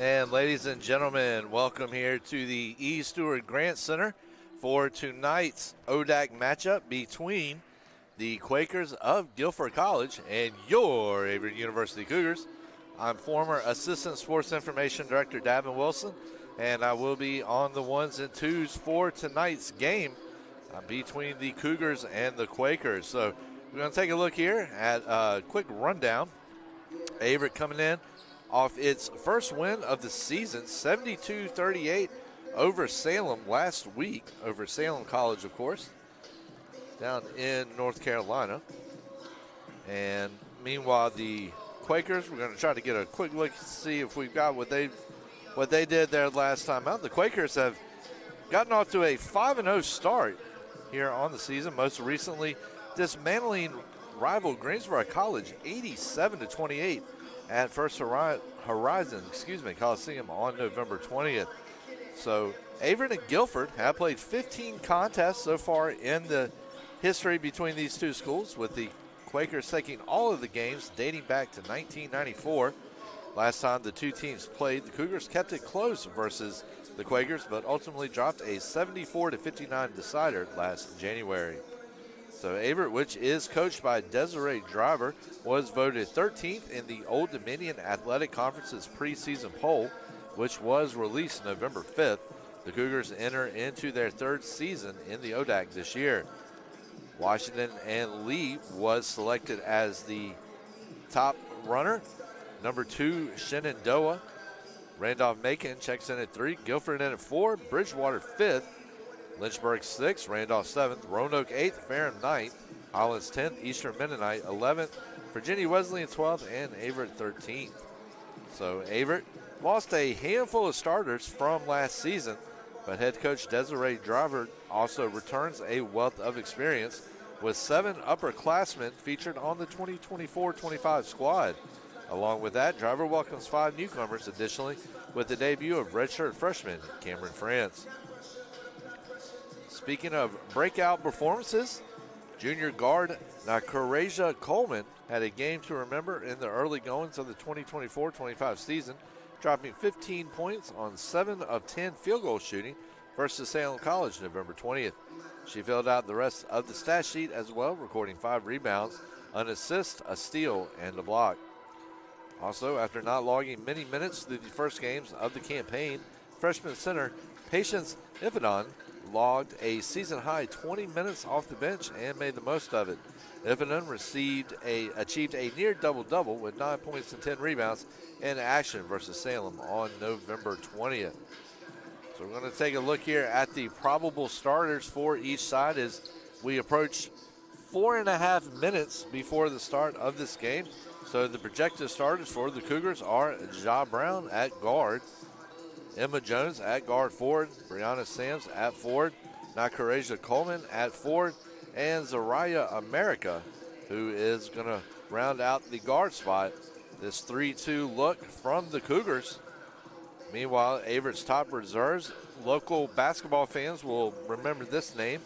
And ladies and gentlemen, welcome here to the E. Stewart Grant Center for tonight's ODAC matchup between the Quakers of Guilford College and your Averett University Cougars. I'm former Assistant Sports Information Director Davin Wilson, and I will be on the ones and twos for tonight's game between the Cougars and the Quakers. So we're going to take a look here at a quick rundown. Averett coming in off its first win of the season, 72-38 over Salem last week, over Salem College, of course, down in North Carolina. And meanwhile, the Quakers, we're going to try to get a quick look to see if we've got what they did there last time out. The Quakers have gotten off to a 5-0 start here on the season, most recently dismantling rival Greensboro College 87-28 at First Horizon Coliseum on November 20th. So Averett and Guilford have played 15 contests so far in the history between these two schools, with the Quakers taking all of the games dating back to 1994. Last time the two teams played, the Cougars kept it close versus the Quakers, but ultimately dropped a 74-59 decider last January. So Averett, which is coached by Desiree Driver, was voted 13th in the Old Dominion Athletic Conference's preseason poll, which was released November 5th. The Cougars enter into their third season in the ODAC this year. Washington and Lee was selected as the top runner. Number 2, Shenandoah. Randolph-Macon checks in at 3. Guilford in at 4. Bridgewater 5th. Lynchburg 6th, Randolph 7th, Roanoke 8th, Ferrum 9th, Hollins 10th, Eastern Mennonite 11th, Virginia Wesleyan 12th, and Averett 13th. So Averett lost a handful of starters from last season, but head coach Desiree Driver also returns a wealth of experience, with 7 upperclassmen featured on the 2024-25 squad. Along with that, Driver welcomes 5 newcomers additionally, with the debut of redshirt freshman Cameron France. Speaking of breakout performances, junior guard Nakarasia Coleman had a game to remember in the early goings of the 2024-25 season, dropping 15 points on 7 of 10 field goal shooting versus Salem College November 20th. She filled out the rest of the stat sheet as well, recording 5 rebounds, an assist, a steal, and a block. Also, after not logging many minutes through the first games of the campaign, freshman center Patience Ifadon logged a season-high 20 minutes off the bench and made the most of it. Ifadon achieved a near double-double with 9 points and 10 rebounds in action versus Salem on November 20th. So we're going to take a look here at the probable starters for each side as we approach 4.5 minutes before the start of this game. So the projected starters for the Cougars are Ja Brown at guard, Emma Jones at guard forward, Brianna Sams at forward, Nakarasia Coleman at forward, and Zariah America, who is going to round out the guard spot. This 3-2 look from the Cougars. Meanwhile, Averett's top reserves, local basketball fans will remember this name,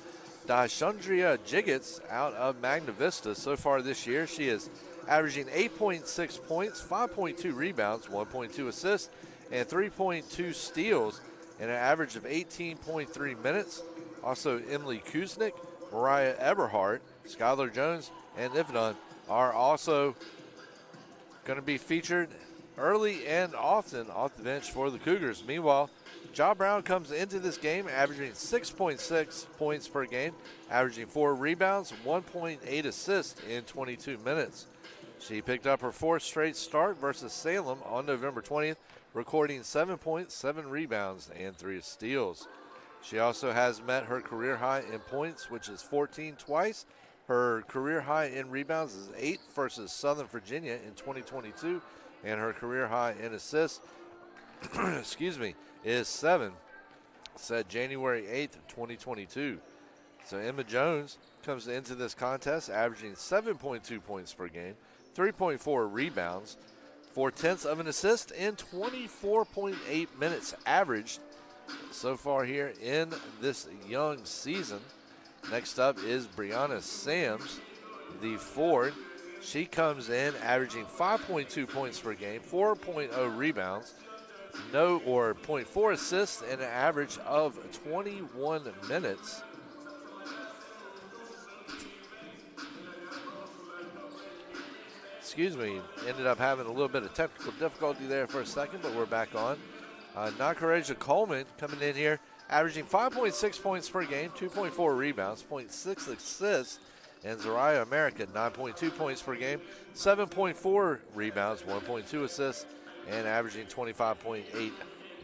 Dashundria Jiggets out of Magna Vista. So far this year, she is averaging 8.6 points, 5.2 rebounds, 1.2 assists, and 3.2 steals in an average of 18.3 minutes. Also, Emily Kuznick, Mariah Eberhardt, Skylar Jones, and Ifadon are also going to be featured early and often off the bench for the Cougars. Meanwhile, Ja Brown comes into this game averaging 6.6 points per game, averaging 4 rebounds, 1.8 assists in 22 minutes. She picked up her 4th straight start versus Salem on November 20th, recording 7 points, 7 rebounds, and 3 steals. She also has met her career high in points, which is 14 twice. Her career high in rebounds is 8 versus Southern Virginia in 2022, and her career high in assists, is 7, set January 8th, 2022. So Emma Jones comes into this contest averaging 7.2 points per game, 3.4 rebounds, 0.4 of an assist, and 24.8 minutes averaged so far here in this young season. Next up is Brianna Sams, the forward. She comes in averaging 5.2 points per game, 4.0 rebounds, no or 0.4 assists and an average of 21 minutes. Excuse me, ended up having a little bit of technical difficulty there for a second, but we're back on. Nakareja Coleman coming in here, averaging 5.6 points per game, 2.4 rebounds, 0.6 assists, and Zariah America, 9.2 points per game, 7.4 rebounds, 1.2 assists, and averaging 25.8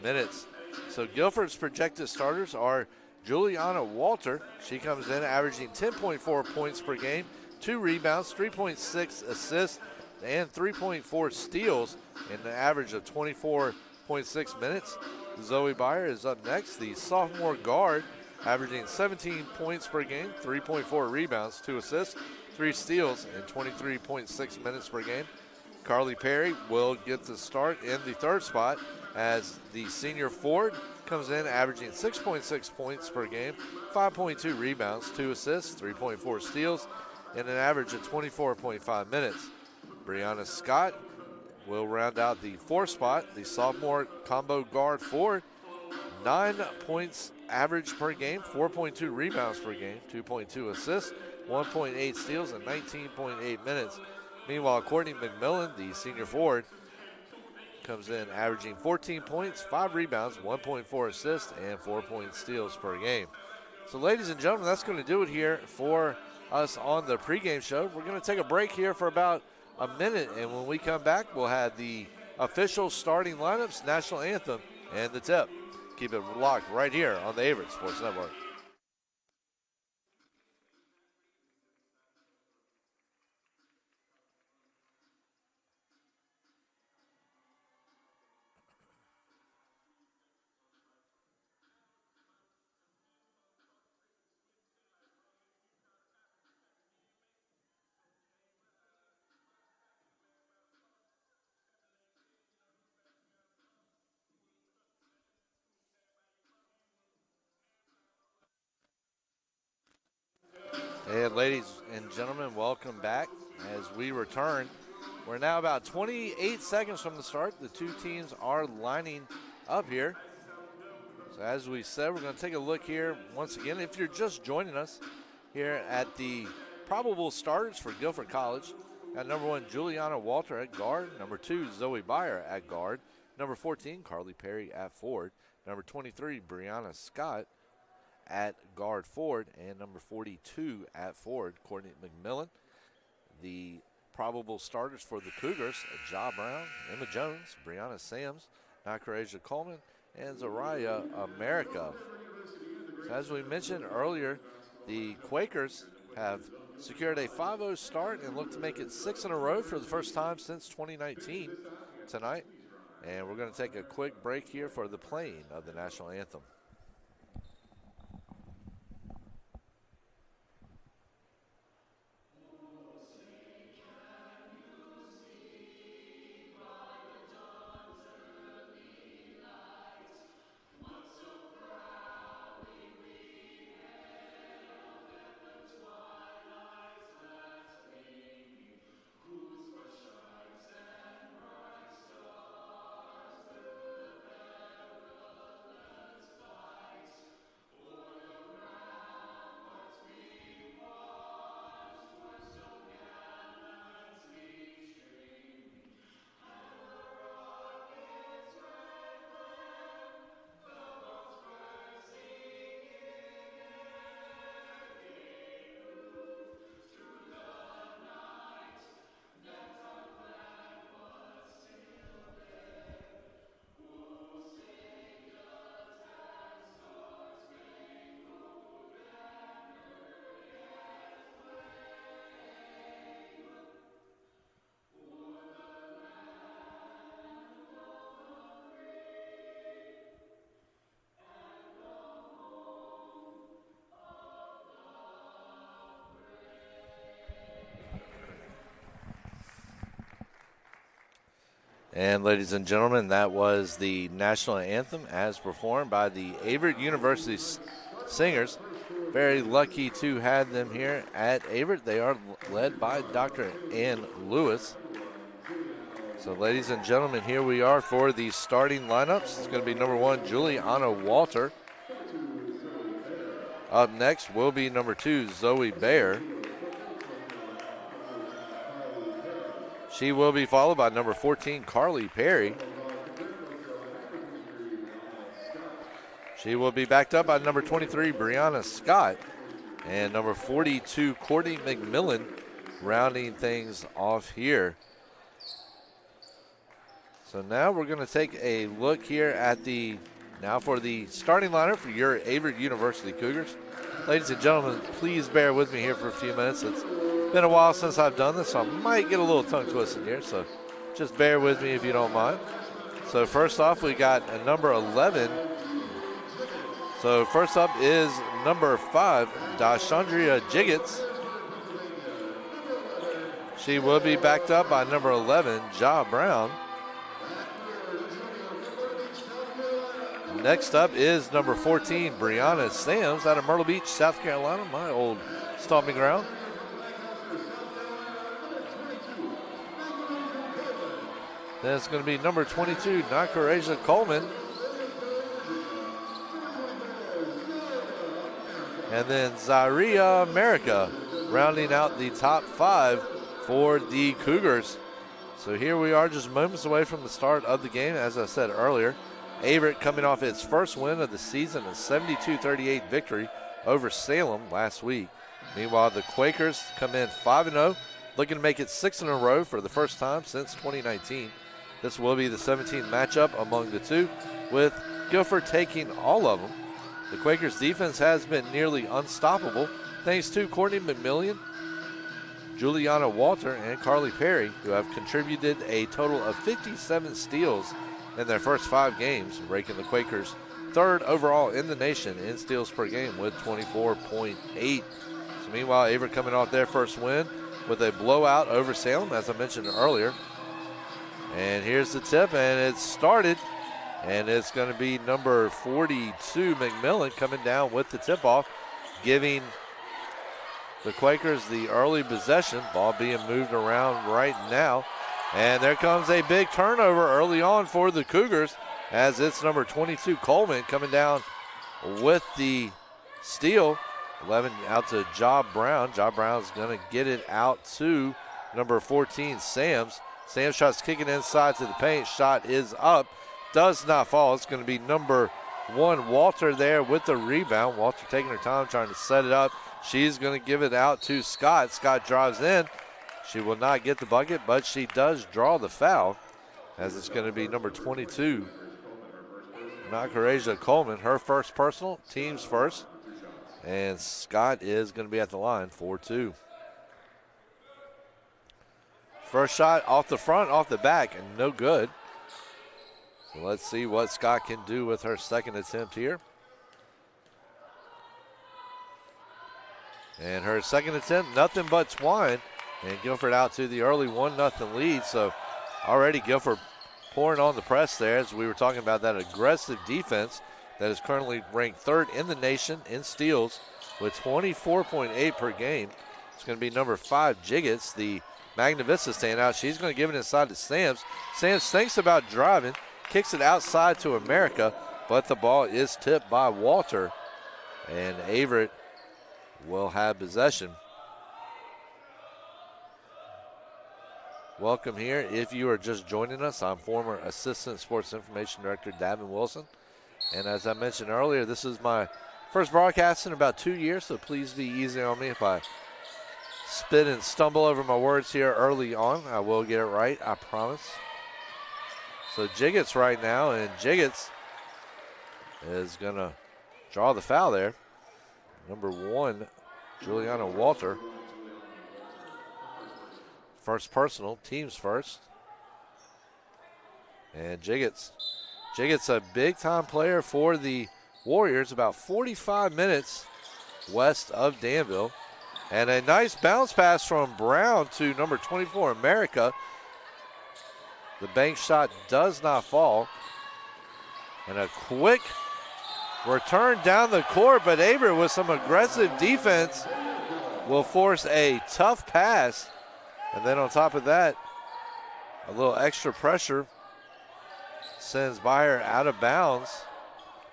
minutes. So Guilford's projected starters are Juliana Walter. She comes in averaging 10.4 points per game, 2 rebounds, 3.6 assists, and 3.4 steals in an average of 24.6 minutes. Zoe Byer is up next, the sophomore guard, averaging 17 points per game, 3.4 rebounds, 2 assists, 3 steals, and 23.6 minutes per game. Carly Perry will get the start in the third spot as the senior forward comes in averaging 6.6 points per game, 5.2 rebounds, 2 assists, 3.4 steals, and an average of 24.5 minutes. Brianna Scott will round out the fourth spot, the sophomore combo guard forward, 9 points average per game, 4.2 rebounds per game, 2.2 assists, 1.8 steals, and 19.8 minutes. Meanwhile, Courtney McMillan, the senior forward, comes in averaging 14 points, 5 rebounds, 1.4 assists, and 4 steals per game. So, ladies and gentlemen, that's going to do it here for us on the pregame show. We're going to take a break here for about a minute, and when we come back, we'll have the official starting lineups, national anthem, and the tip. Keep it locked right here on the Averett Sports Network. And ladies and gentlemen, welcome back as we return. We're now about 28 seconds from the start. The two teams are lining up here. So as we said, we're going to take a look here once again. If you're just joining us here at the probable starters for Guilford College, got number 1, Juliana Walter at guard. Number 2, Zoe Byer at guard. Number 14, Carly Perry at forward. Number 23, Brianna Scott at guard forward, and number 42 at forward, Courtney McMillan. The probable starters for the Cougars, Ja Brown, Emma Jones, Brianna Sams, Nakareja Coleman, and Zariah America. So as we mentioned earlier, the Quakers have secured a 5-0 start and look to make it 6 in a row for the first time since 2019 tonight. And we're going to take a quick break here for the playing of the national anthem. And ladies and gentlemen, that was the national anthem as performed by the Averett University Singers. Very lucky to have them here at Averett. They are led by Dr. Ann Lewis. So, ladies and gentlemen, here we are for the starting lineups. It's going to be number 1, Juliana Walter. Up next will be number 2, Zoe Baer. She will be followed by number 14, Carly Perry. She will be backed up by number 23, Brianna Scott. And number 42, Courtney McMillan, rounding things off here. So now we're going to take a look here at for the starting lineup for your Averett University Cougars. Ladies and gentlemen, please bear with me here for a few minutes. It's been a while since I've done this, so I might get a little tongue twisted here, so just bear with me if you don't mind. So first off, we got a number 11. So first up is number 5, Dashandria Jiggets. She will be backed up by number 11, Ja Brown. Next up is number 14, Brianna Sams out of Myrtle Beach, South Carolina, my old stomping ground. Then it's going to be number 22, Nakaraja Coleman. And then Zaria America rounding out the top 5 for the Cougars. So here we are just moments away from the start of the game, as I said earlier. Averett coming off its first win of the season, a 72-38 victory over Salem last week. Meanwhile, the Quakers come in 5-0, looking to make it 6 in a row for the first time since 2019. This will be the 17th matchup among the two, with Guilford taking all of them. The Quakers' defense has been nearly unstoppable, thanks to Courtney McMillan, Juliana Walter, and Carly Perry, who have contributed a total of 57 steals in their first 5 games, ranking the Quakers 3rd overall in the nation in steals per game with 24.8. So meanwhile, Averett coming off their first win with a blowout over Salem, as I mentioned earlier. And here's the tip, and it started, and it's going to be number 42, McMillan, coming down with the tip-off, giving the Quakers the early possession. Ball being moved around right now. And there comes a big turnover early on for the Cougars, as it's number 22, Coleman, coming down with the steal. 11 out to Ja Brown. Ja Brown's going to get it out to number 14, Sams. Sams tries kicking inside to the paint. Shot is up. Does not fall. It's going to be number 1, Walter, there with the rebound. Walter taking her time trying to set it up. She's going to give it out to Scott. Scott drives in. She will not get the bucket, but she does draw the foul, as it's going to be number 22, Nakaraja Coleman. Her first personal, team's first. And Scott is going to be at the line for 2. First shot off the front, off the back, and no good. So let's see what Scott can do with her second attempt here. And her second attempt, nothing but twine. And Guilford out to the early 1-0 lead. So already Guilford pouring on the press there, as we were talking about that aggressive defense that is currently ranked 3rd in the nation in steals with 24.8 per game. It's going to be number 5, Jiggets, the Magna Vista standout. She's going to give it inside to Sams. Sams thinks about driving, kicks it outside to America, but the ball is tipped by Walter, and Averett will have possession. Welcome here. If you are just joining us, I'm former Assistant Sports Information Director Davin Wilson. And as I mentioned earlier, this is my first broadcast in about 2 years, so please be easy on me if I spit and stumble over my words here early on. I will get it right, I promise. So Jiggets right now, and Jiggets is going to draw the foul there. Number 1, Juliana Walter. First personal, team's first. And Jiggets a big-time player for the Warriors, about 45 minutes west of Danville. And a nice bounce pass from Brown to number 24, America. The bank shot does not fall. And a quick return down the court, but Averett with some aggressive defense will force a tough pass. And then on top of that, A little extra pressure sends Byer out of bounds,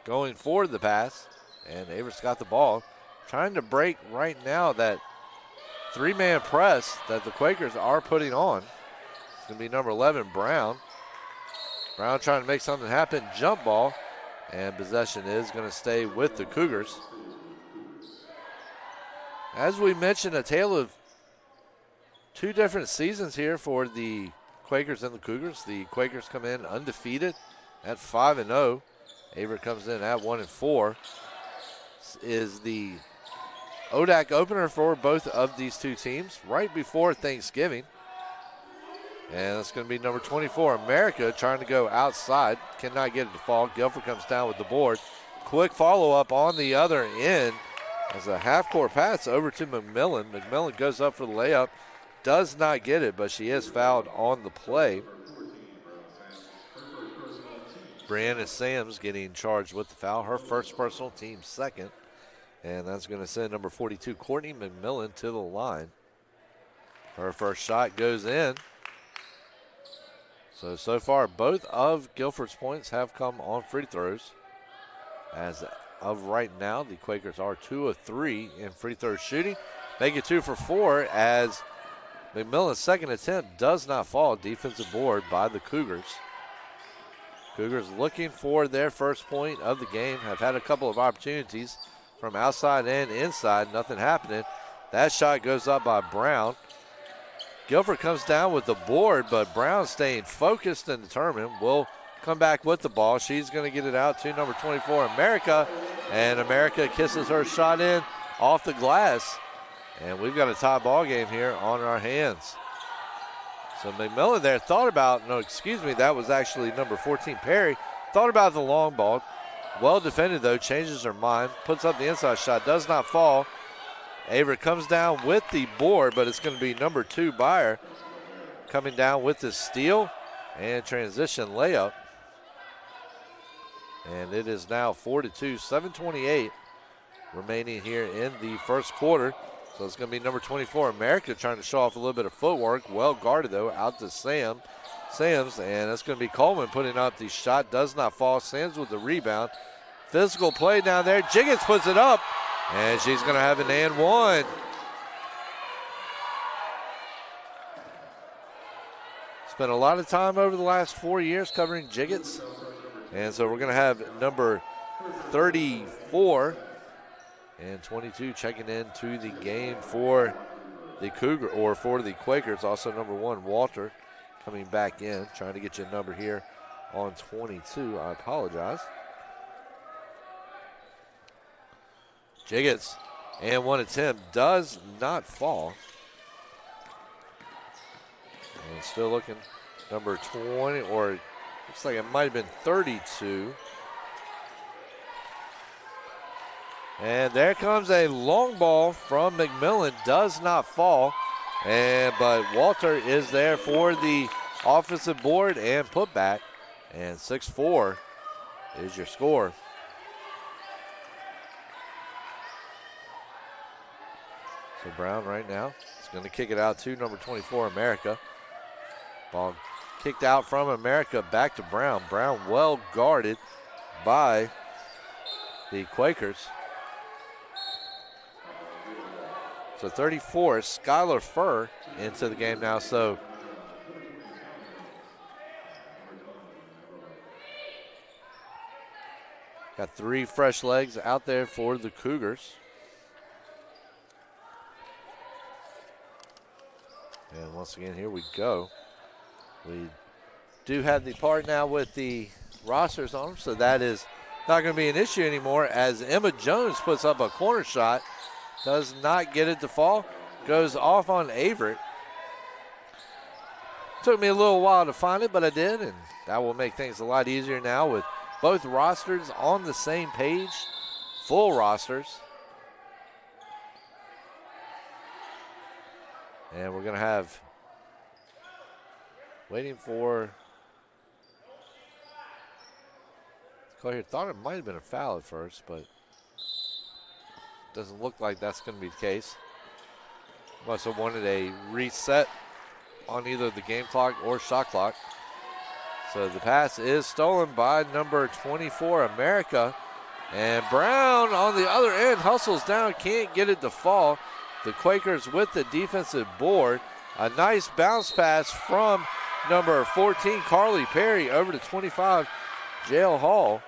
going for the pass, and Averett's got the ball. Trying to break right now that three-man press that the Quakers are putting on. It's going to be number 11, Brown. Brown trying to make something happen, jump ball, and possession is going to stay with the Cougars. As we mentioned, a tale of two different seasons here for the Quakers and the Cougars. The Quakers come in undefeated at 5-0. Averett comes in at 1-4. This is the ODAC opener for both of these two teams right before Thanksgiving. And it's going to be number 24, America, trying to go outside. Cannot get it to fall. Guilford comes down with the board. Quick follow-up on the other end as a half-court pass over to McMillan. McMillan goes up for the layup. Does not get it, but she is fouled on the play. Brianna Sams getting charged with the foul. Her first personal, team second. And that's going to send number 42, Courtney McMillan, to the line. Her first shot goes in. So far, both of Guilford's points have come on free throws. As of right now, the Quakers are 2 of 3 in free throw shooting. Make it 2 for 4 as McMillan's second attempt does not fall. Defensive board by the Cougars. Cougars looking for their first point of the game. Have had a couple of opportunities from outside and inside. Nothing happening. That shot goes up by Brown. Guilford comes down with the board, but Brown staying focused and determined. Will come back with the ball. She's going to get it out to number 24, America. And America kisses her shot in off the glass. And we've got a tie ball game here on our hands. So McMillan there thought about, that was actually number 14, Perry. Thought about the long ball. Well defended, though, changes her mind. Puts up the inside shot, does not fall. Averett comes down with the board, but it's going to be number 2, Byer, coming down with the steal and transition layup. And it is now 4-2, 7:28 remaining here in the first quarter. So it's going to be number 24, America, trying to show off a little bit of footwork. Well guarded, though, out to Sams, and it's going to be Coleman putting up the shot. Does not fall. Sams with the rebound. Physical play down there. Jiggins puts it up, and she's going to have an and one. Spent a lot of time over the last 4 years covering Jiggins. And so we're going to have number 34 and 22 checking into the game for the for the Quakers. Also number 1, Walter, coming back in, trying to get you a number here on 22. I apologize. Jiggins, and one attempt does not fall. And still looking, number 20, or looks like it might have been 32. And there comes a long ball from McMillan, does not fall. But Walter is there for the offensive board and putback. And 6-4 is your score. So Brown right now is going to kick it out to number 24, America. Ball kicked out from America, back to Brown. Brown well guarded by the Quakers. So 34, Skylar Furr into the game now. So got 3 fresh legs out there for the Cougars. And once again, here we go. We do have the part now with the rosters on them, so that is not going to be an issue anymore as Emma Jones puts up a corner shot. Does not get it to fall. Goes off on Averett. Took me a little while to find it, but I did, and that will make things a lot easier now with both rosters on the same page, full rosters. And we're going to have, waiting for, call here, thought it might have been a foul at first, but doesn't look like that's going to be the case. Must have wanted a reset on either the game clock or shot clock. So the pass is stolen by number 24, America. And Brown on the other end hustles down, can't get it to fall. The Quakers with the defensive board. A nice bounce pass from number 14, Carly Perry, over to 25, Jael Hall.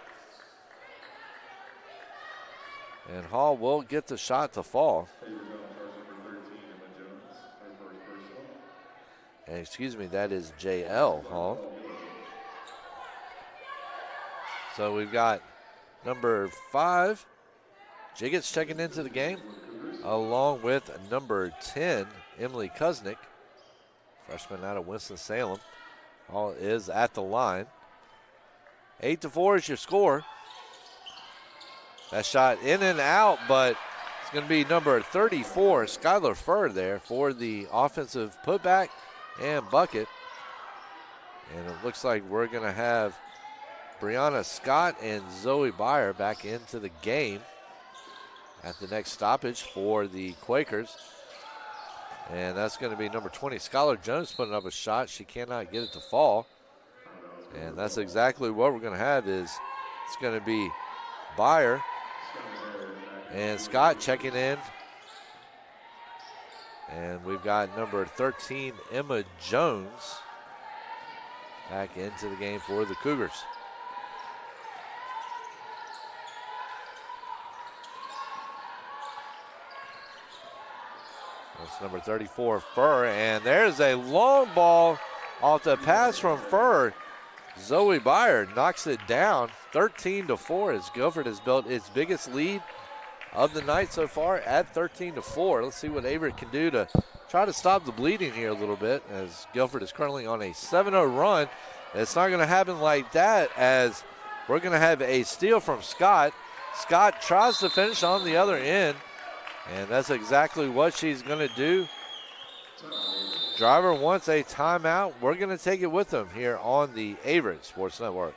And Hall will get the shot to fall. And excuse me, that is Jael Hall. So we've got number 5, Jiggets checking into the game, along with number 10, Emily Kuznick, freshman out of Winston-Salem. Hall is at the line. 8-4 is your score. That shot in and out, but it's going to be number 34, Skylar Furr, there for the offensive putback and bucket. And it looks like we're going to have Brianna Scott and Zoe Byer back into the game at the next stoppage for the Quakers. And that's going to be number 20, Skylar Jones, putting up a shot. She cannot get it to fall. And that's exactly what we're going to have is it's going to be Byer and Scott checking in. And we've got number 13, Emma Jones, back into the game for the Cougars. That's number 34, Furr. And there's a long ball off the pass from Furr. Zoe Byer knocks it down. 13-4 as Guilford has built its biggest lead of the night so far at 13-4. Let's see what Averett can do to try to stop the bleeding here a little bit, as Guilford is currently on a 7-0 run. It's not going to happen like that, as we're going to have a steal from Scott. Scott tries to finish on the other end, and that's exactly what she's going to do. Driver wants a timeout. We're going to take it with them here on the Averett Sports Network.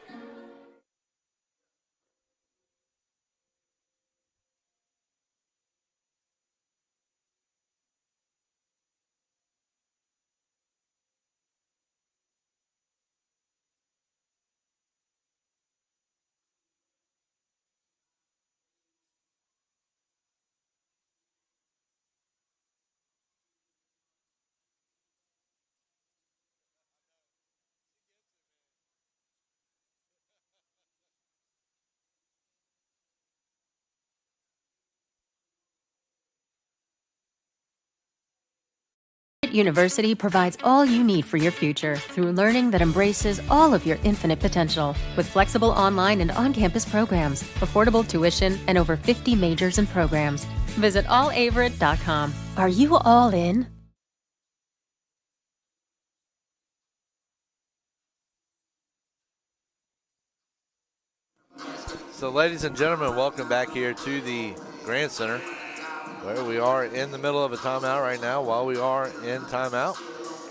University provides all you need for your future through learning that embraces all of your infinite potential. With flexible online and on-campus programs, affordable tuition, and over 50 majors and programs. Visit allaverett.com. Are you all in? So, ladies and gentlemen, welcome back here to the Grand Center, where we are in the middle of a timeout right now. While we are in timeout,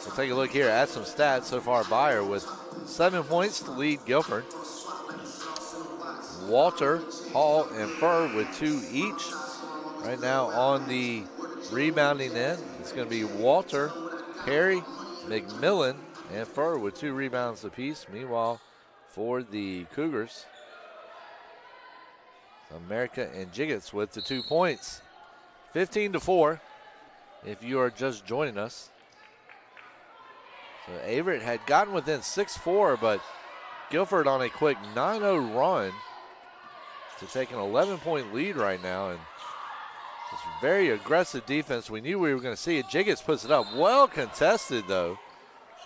we'll take a look here at some stats. So far, Byer with 7 points to lead Guilford. Walter, Hall, and Furr with 2 each. Right now on the rebounding end, it's going to be Walter, Perry, McMillan, and Furr with 2 rebounds apiece. Meanwhile, for the Cougars, America and Jiggets with the 2 points. 15-4 if you are just joining us. So Averett had gotten within 6-4, but Guilford on a quick 9-0 run to take an 11-point lead right now. And it's very aggressive defense. We knew we were going to see it. Jiggets puts it up. Well contested, though.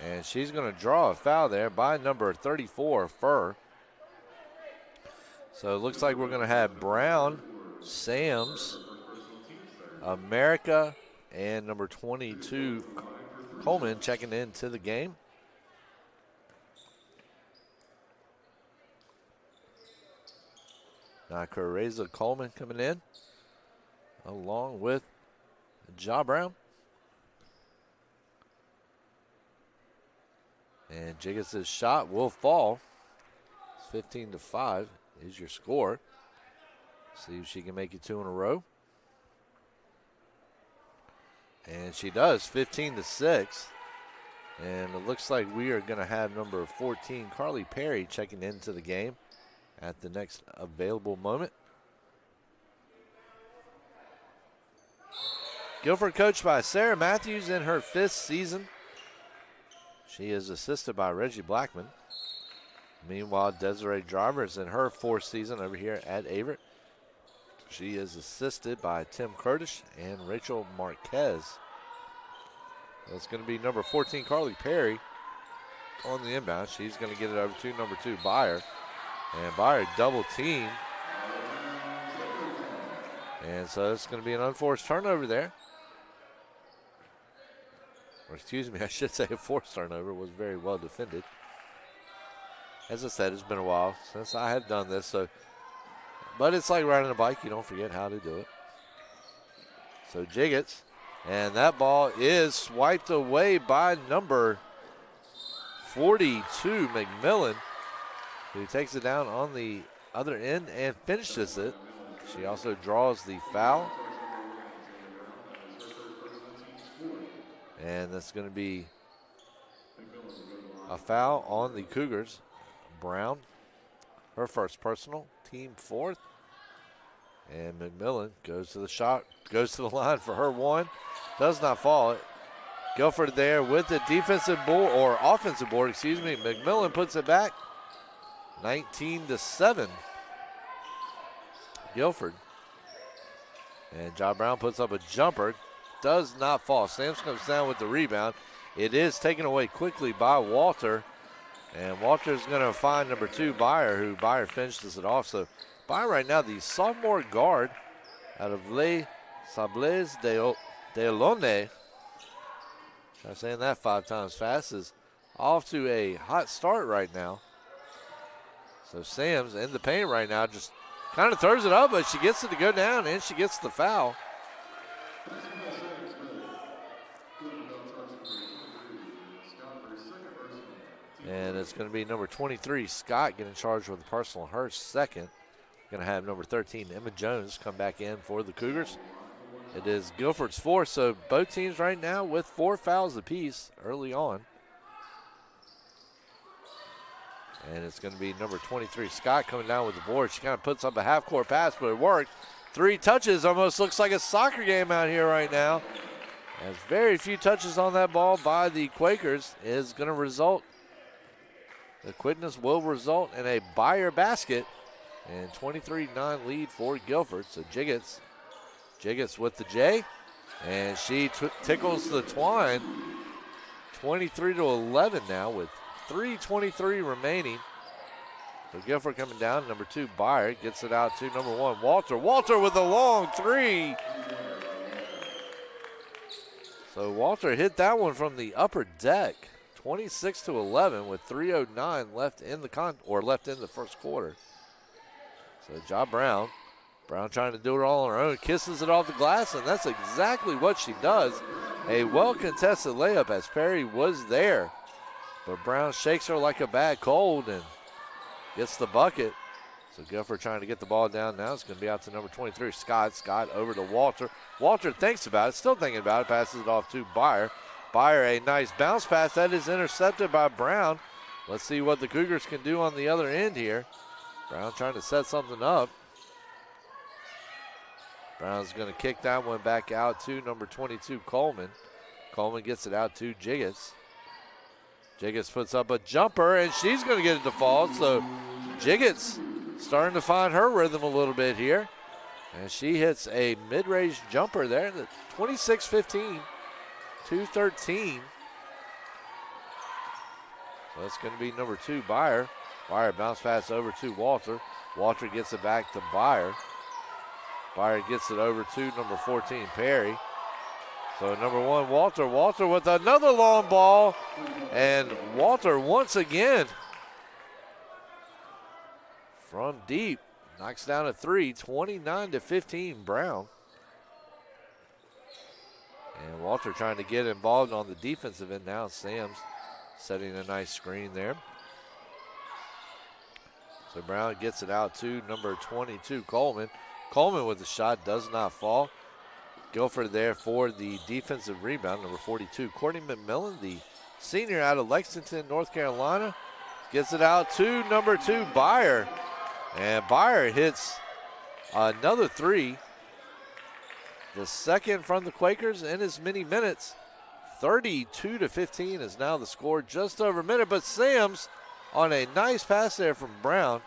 And she's going to draw a foul there by number 34, Furr. So it looks like we're going to have Brown, Sams, America, and number 22, Coleman, checking into the game. Now Careza Coleman coming in, along with Ja Brown. And Jiggets' shot will fall. It's 15-5 is your score. See if she can make it 2 in a row. And she does, 15-6. And it looks like we are going to have number 14, Carly Perry, checking into the game at the next available moment. Guilford coached by Sarah Matthews in her 5th season. She is assisted by Reggie Blackman. Meanwhile, Desiree Driver is in her 4th season over here at Averett. She is assisted by Tim Curtis and Rachel Marquez. That's going to be number 14, Carly Perry, on the inbound. She's going to get it over to number 2, Byer. And Byer double team. And so it's going to be an unforced turnover there. Or excuse me, I should say a forced turnover. Was very well defended. As I said, it's been a while since I have done this. But it's like riding a bike. You don't forget how to do it. So Jiggets. And that ball is swiped away by number 42, McMillan, who takes it down on the other end and finishes it. She also draws the foul. And that's going to be a foul on the Cougars. Brown, her first personal, team 4th. And McMillan goes to the shot, goes to the line for her 1. Does not fall. Guilford there with the defensive board, or offensive board, excuse me. McMillan puts it back. 19-7. Guilford. And John Brown puts up a jumper. Does not fall. Sams comes down with the rebound. It is taken away quickly by Walter. And Walter's going to find number 2, Byer, who Byer finishes it off. So Byer right now, the sophomore guard out of Les Sables de Olonne, try saying that 5 times fast, is off to a hot start right now. So Sams in the paint right now, just kind of throws it up, but she gets it to go down, and she gets the foul. And it's going to be number 23, Scott, getting charged with a personal, her 2nd. Going to have number 13, Emma Jones, come back in for the Cougars. It is Guilford's 4th, so both teams right now with 4 fouls apiece early on. And it's going to be number 23, Scott, coming down with the board. She kind of puts up a half-court pass, but it worked. 3 touches, almost looks like a soccer game out here right now. As very few touches on that ball by the Quakers is going to result. The quickness will result in a Byer basket. And 23-9 lead for Guilford. So Jiggets with the J. And she tickles the twine. 23-11 now with 3:23 remaining. So Guilford coming down. Number 2, Byer, gets it out to number 1, Walter. Walter with a long 3. So Walter hit that one from the upper deck. 26-11 with 3:09 left in the first quarter. So Ja Brown trying to do it all on her own, kisses it off the glass, and that's exactly what she does. A well-contested layup as Perry was there. But Brown shakes her like a bad cold and gets the bucket. So Guilford trying to get the ball down now. It's going to be out to number 23, Scott. Scott over to Walter. Walter thinks about it, still thinking about it, passes it off to Byer. Byer, a nice bounce pass. That is intercepted by Brown. Let's see what the Cougars can do on the other end here. Brown trying to set something up. Brown's going to kick that one back out to number 22, Coleman. Coleman gets it out to Jiggets. Jiggets puts up a jumper, and she's going to get it to fall. So Jiggets starting to find her rhythm a little bit here. And she hits a mid-range jumper there. 26-15, 2:13. So that's going to be number 2, Byer. Byer bounce pass over to Walter. Walter gets it back to Byer. Byer gets it over to number 14, Perry. So number 1, Walter. Walter with another long ball. And Walter once again from deep knocks down a 3, 29-15 Brown. And Walter trying to get involved on the defensive end now. Sam's setting a nice screen there. So Brown gets it out to number 22, Coleman. Coleman with the shot, does not fall. Guilford there for the defensive rebound, number 42, Courtney McMillan, the senior out of Lexington, North Carolina. Gets it out to number 2, Byer. And Byer hits another three. The second from the Quakers in as many minutes. 32-15 is now the score, just over a minute. But Sam's on a nice pass there from Brown.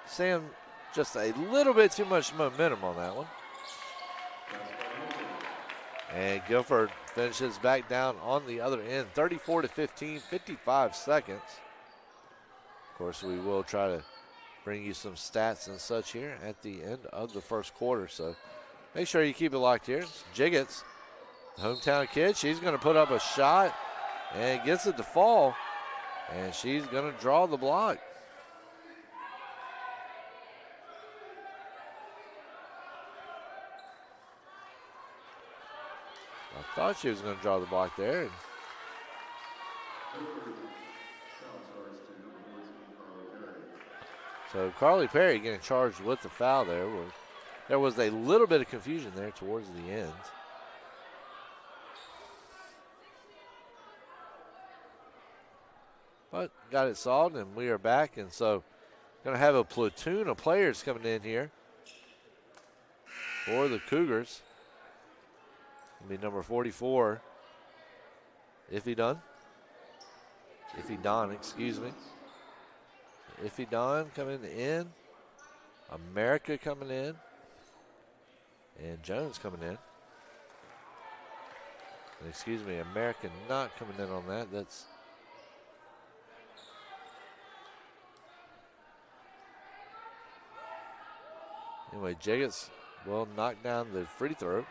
Sam just a little bit too much momentum on that one. And Guilford finishes back down on the other end, 34-15, 55 seconds. Of course, we will try to bring you some stats and such here at the end of the first quarter. So make sure you keep it locked here. Jiggets, hometown kid, she's going to put up a shot and gets it to fall. And she's going to draw the block. I thought she was going to draw the block there. So Carly Perry getting charged with the foul there. There was a little bit of confusion there towards the end. But got it solved, and we are back. And so going to have a platoon of players coming in here for the Cougars. It'll be number 44, Iffy Dunn, excuse me. Iffy Dunn coming in, America coming in, and Jones coming in. And excuse me, America not coming in on that. That's anyway, Jiggets will knock down the free throw.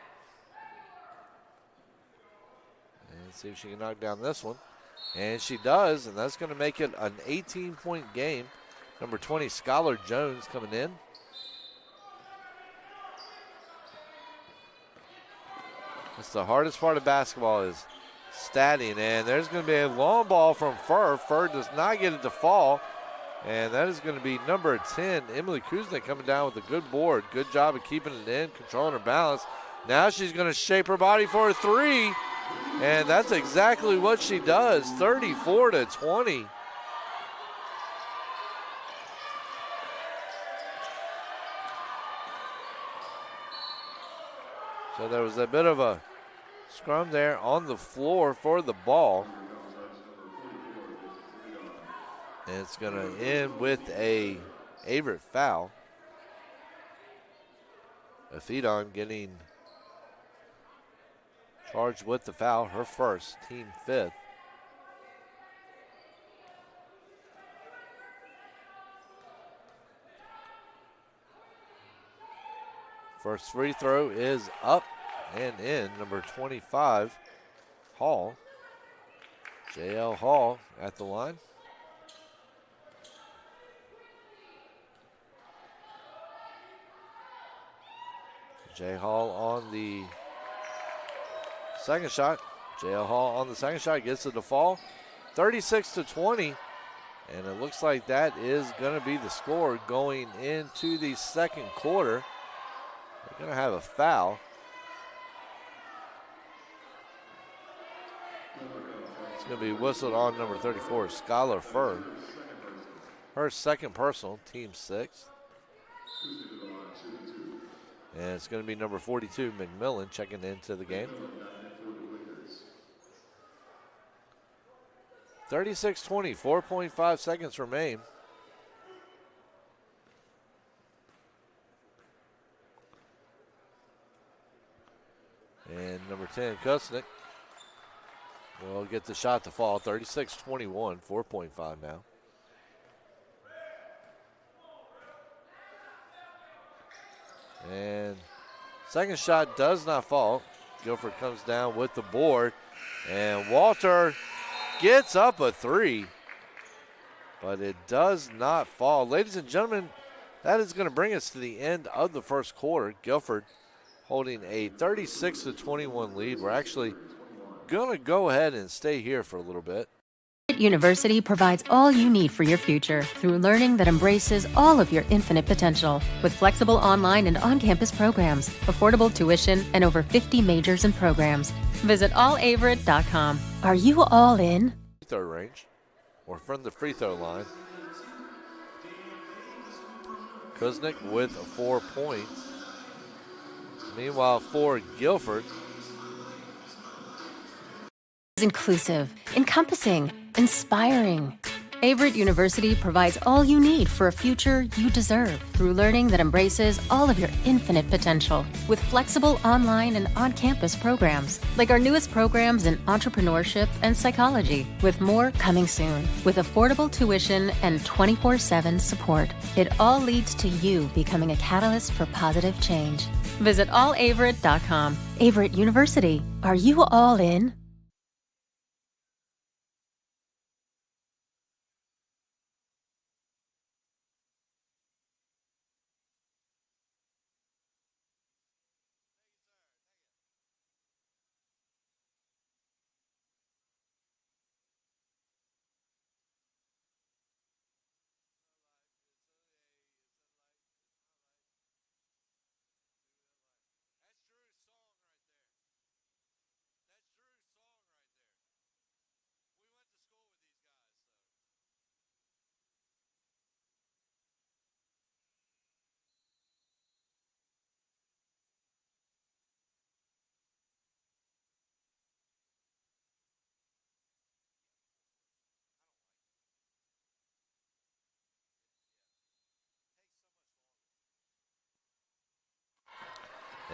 And see if she can knock down this one. And she does, and that's going to make it an 18-point game. Number 20, Skylar Jones coming in. That's the hardest part of basketball is statting. And there's going to be a long ball from Fur. Fur does not get it to fall. And that is going to be number 10, Emily Kuznick, coming down with a good board. Good job of keeping it in, controlling her balance. Now she's going to shape her body for a three. And that's exactly what she does, 34-20. So there was a bit of a scrum there on the floor for the ball. And it's going to end with a Averett foul. Afidon getting charged with the foul, her first, team 5th. First free throw is up and in. Number 25, Hall. J.L. Hall at the line. J. Hall on the second shot. J.L. Hall on the second shot gets it to fall. 36-20. And it looks like that is going to be the score going into the second quarter. They're going to have a foul. It's going to be whistled on number 34, Skylar Fur. Her second personal, team 6th. And it's going to be number 42, McMillan, checking into the game. 36-20, 4.5 seconds remain. And number 10, Kusnick, will get the shot to fall. 36-21, 4.5 now. And second shot does not fall. Guilford comes down with the board. And Walter gets up a three. But it does not fall. Ladies and gentlemen, that is going to bring us to the end of the first quarter. Guilford holding a 36-21 lead. We're actually going to go ahead and stay here for a little bit. University provides all you need for your future through learning that embraces all of your infinite potential. With flexible online and on-campus programs, affordable tuition, and over 50 majors and programs. Visit allaverett.com. Are you all in? throw range, or from the free throw line. Kuznick with 4 points. Meanwhile, for Guilford, Inclusive, encompassing, inspiring. Averett University provides all you need for a future you deserve through learning that embraces all of your infinite potential with flexible online and on-campus programs like our newest programs in entrepreneurship and psychology, with more coming soon, with affordable tuition and 24/7 support. It all leads to you becoming a catalyst for positive change. Visit allaverett.com. Averett University. Are you all in?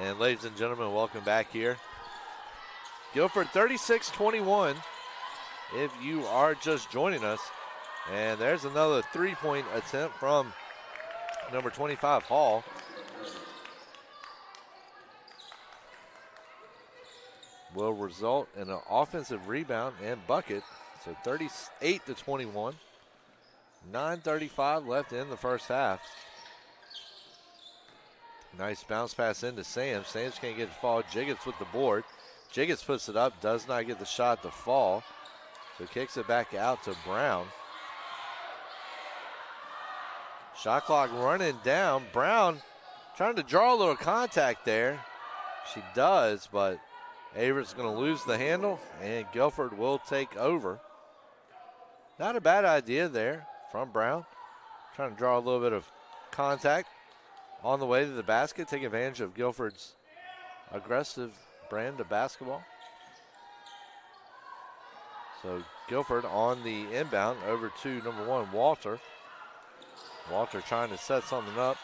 and ladies and gentlemen, welcome back here. Guilford 36-21 if you are just joining us. And there's another three-point attempt from number 25, Hall. Will result in an offensive rebound and bucket. So 38-21. 9:35 left in the first half. Nice bounce pass into Sam. Sam's can't get the fall. Jiggets with the board. Jiggets puts it up, does not get the shot to fall. So kicks it back out to Brown. Shot clock running down. Brown trying to draw a little contact there. She does, but Averett's going to lose the handle, and Guilford will take over. Not a bad idea there from Brown. Trying to draw a little bit of contact on the way to the basket, take advantage of Guilford's aggressive brand of basketball. So Guilford on the inbound over to number 1, Walter. Walter trying to set something up.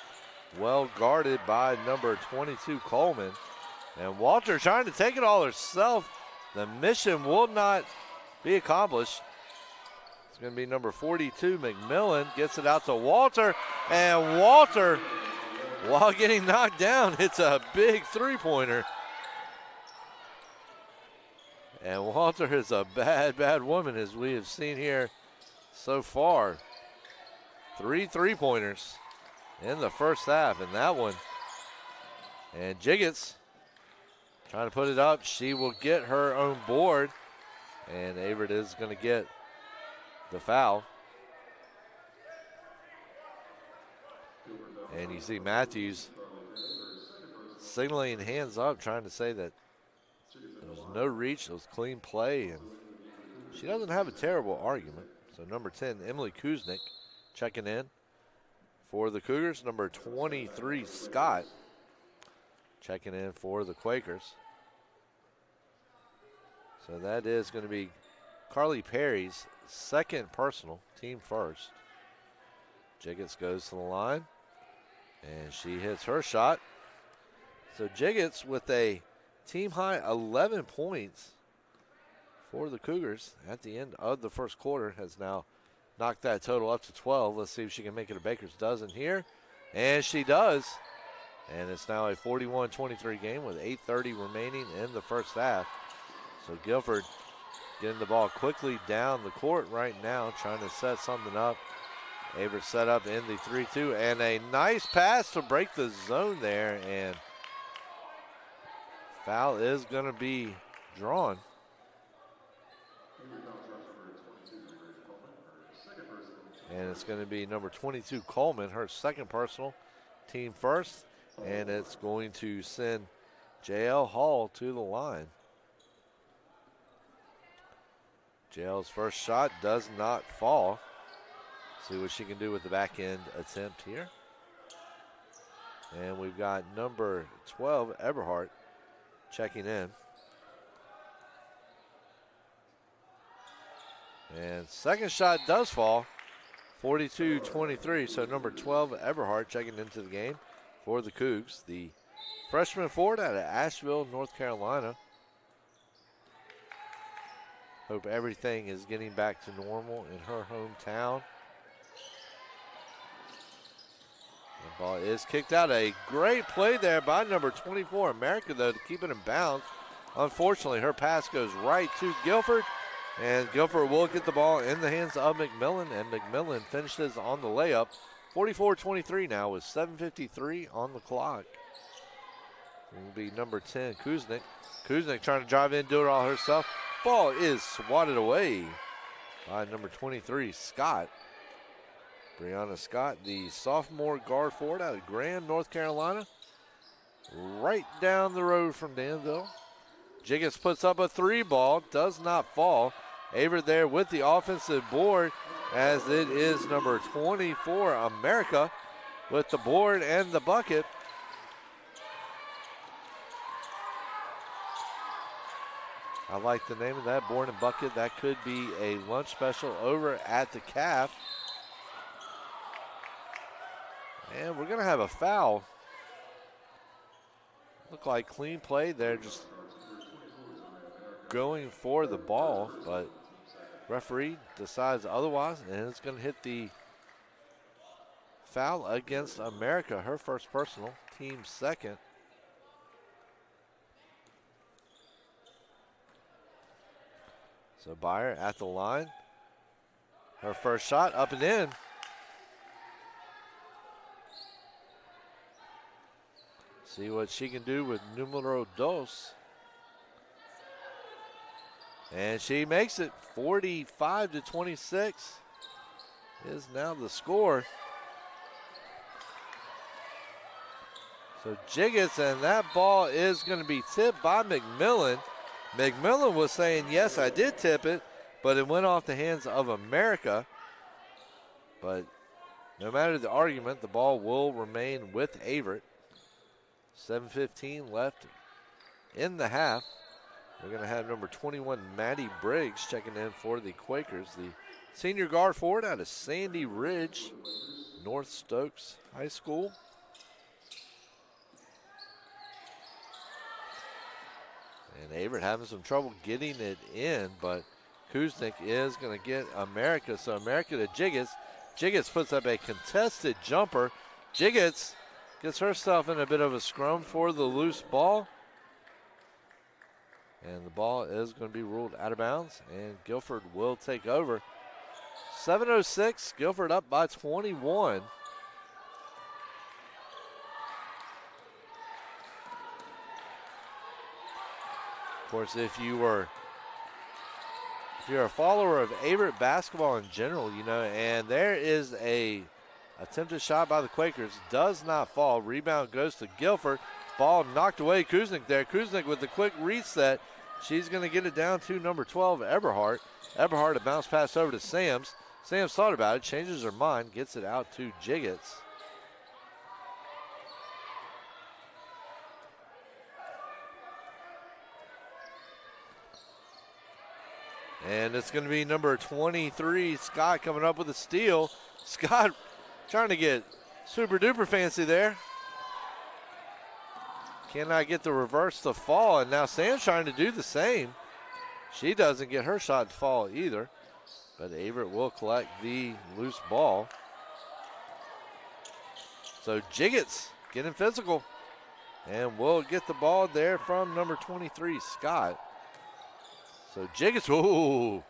Well guarded by number 22, Coleman. And Walter trying to take it all herself. The mission will not be accomplished. It's going to be number 42, McMillan, gets it out to Walter. And Walter, while getting knocked down, hits a big three-pointer. And Walter is a bad, bad woman, as we have seen here so far. 3 3-pointers in the first half, and that one. And Jiggets trying to put it up. She will get her own board, and Averett is going to get the foul. And you see Matthews signaling hands up, trying to say that there was no reach, it was clean play, and she doesn't have a terrible argument. So number 10, Emily Kuznick, checking in for the Cougars. Number 23, Scott, checking in for the Quakers. So that is going to be Carly Perry's second personal, team first. Jiggets goes to the line, and she hits her shot. So Jiggets with a team-high 11 points for the Cougars at the end of the first quarter, has now knocked that total up to 12. Let's see if she can make it a baker's dozen here. And she does. And it's now a 41-23 game with 8:30 remaining in the first half. So Guilford getting the ball quickly down the court right now, trying to set something up. Averett set up in the 3-2, and a nice pass to break the zone there, and foul is going to be drawn. And it's going to be number 22, Coleman, her second personal, team first, and it's going to send J.L. Hall to the line. Jail's first shot does not fall. See what she can do with the back end attempt here. And we've got number 12, Eberhardt, checking in. And second shot does fall, 42-23. So number 12, Eberhardt, checking into the game for the Cougs. The freshman forward out of Asheville, North Carolina. Hope everything is getting back to normal in her hometown. The ball is kicked out. A great play there by number 24, America, though, to keep it in bounds. Unfortunately, her pass goes right to Guilford, and Guilford will get the ball in the hands of McMillan, and McMillan finishes on the layup. 44-23 now with 7:53 on the clock. It will be number 10, Kuznick. Kuznick trying to drive in, do it all herself. Ball is swatted away by number 23, Scott. Brianna Scott, the sophomore guard forward out of Graham, North Carolina. Right down the road from Danville. Jiggets puts up a three ball, does not fall. Averett there with the offensive board, as it is number 24, America, with the board and the bucket. I like the name of that, board and bucket. That could be a lunch special over at the CAF. And we're going to have a foul. Look like clean play there, just going for the ball, but referee decides otherwise, and it's going to hit the foul against America, her first personal, team second. So Byer at the line. Her first shot up and in. See what she can do with numero dos. And she makes it. 45-26 is now the score. So Jiggets, and that ball is going to be tipped by McMillan. McMillan was saying, yes, I did tip it, but it went off the hands of America. But no matter the argument, the ball will remain with Averett. 7:15 left in the half. We're going to have number 21, Maddie Briggs, checking in for the Quakers. The senior guard forward out of Sandy Ridge, North Stokes High School. And Averett having some trouble getting it in, but Kuznick is going to get America. So America to Jiggets. Jiggets puts up a contested jumper. Jiggets gets herself in a bit of a scrum for the loose ball. And the ball is going to be ruled out of bounds, and Guilford will take over. 7:06, Guilford up by 21. Of course, if you're a follower of Averett basketball in general, you know, and there is a attempted shot by the Quakers, does not fall. Rebound goes to Guilford. Ball knocked away. Kuznick there. Kuznick with the quick reset. She's going to get it down to number 12, Eberhardt. Eberhardt, a bounce pass over to Sams. Sams thought about it, changes her mind, gets it out to Jiggets. And it's going to be number 23, Scott, coming up with a steal. Scott trying to get super duper fancy there. Cannot get the reverse to fall, and now Sam's trying to do the same. She doesn't get her shot to fall either, but Averett will collect the loose ball. So Jiggets getting physical, and we'll get the ball there from number 23, Scott. So Jiggets, ooh,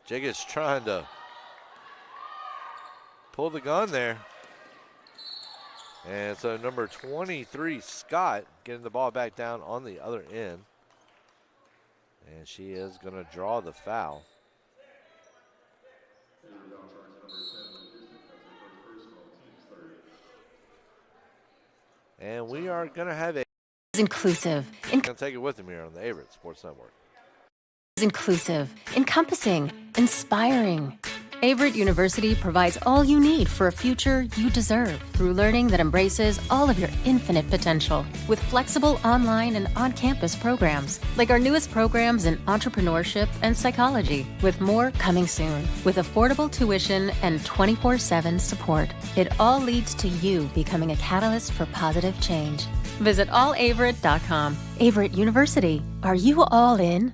Jiggets trying to pull the gun there. And so number 23, Scott, getting the ball back down on the other end. And she is going to draw the foul. And we are going to have a... Inclusive. I'm going to take it with him here on the Averett Sports Network. Inclusive, encompassing, inspiring. Averett University provides all you need for a future you deserve through learning that embraces all of your infinite potential with flexible online and on-campus programs like our newest programs in entrepreneurship and psychology, with more coming soon, with affordable tuition and 24/7 support. It all leads to you becoming a catalyst for positive change. Visit allaverett.com. Averett University. Are you all in?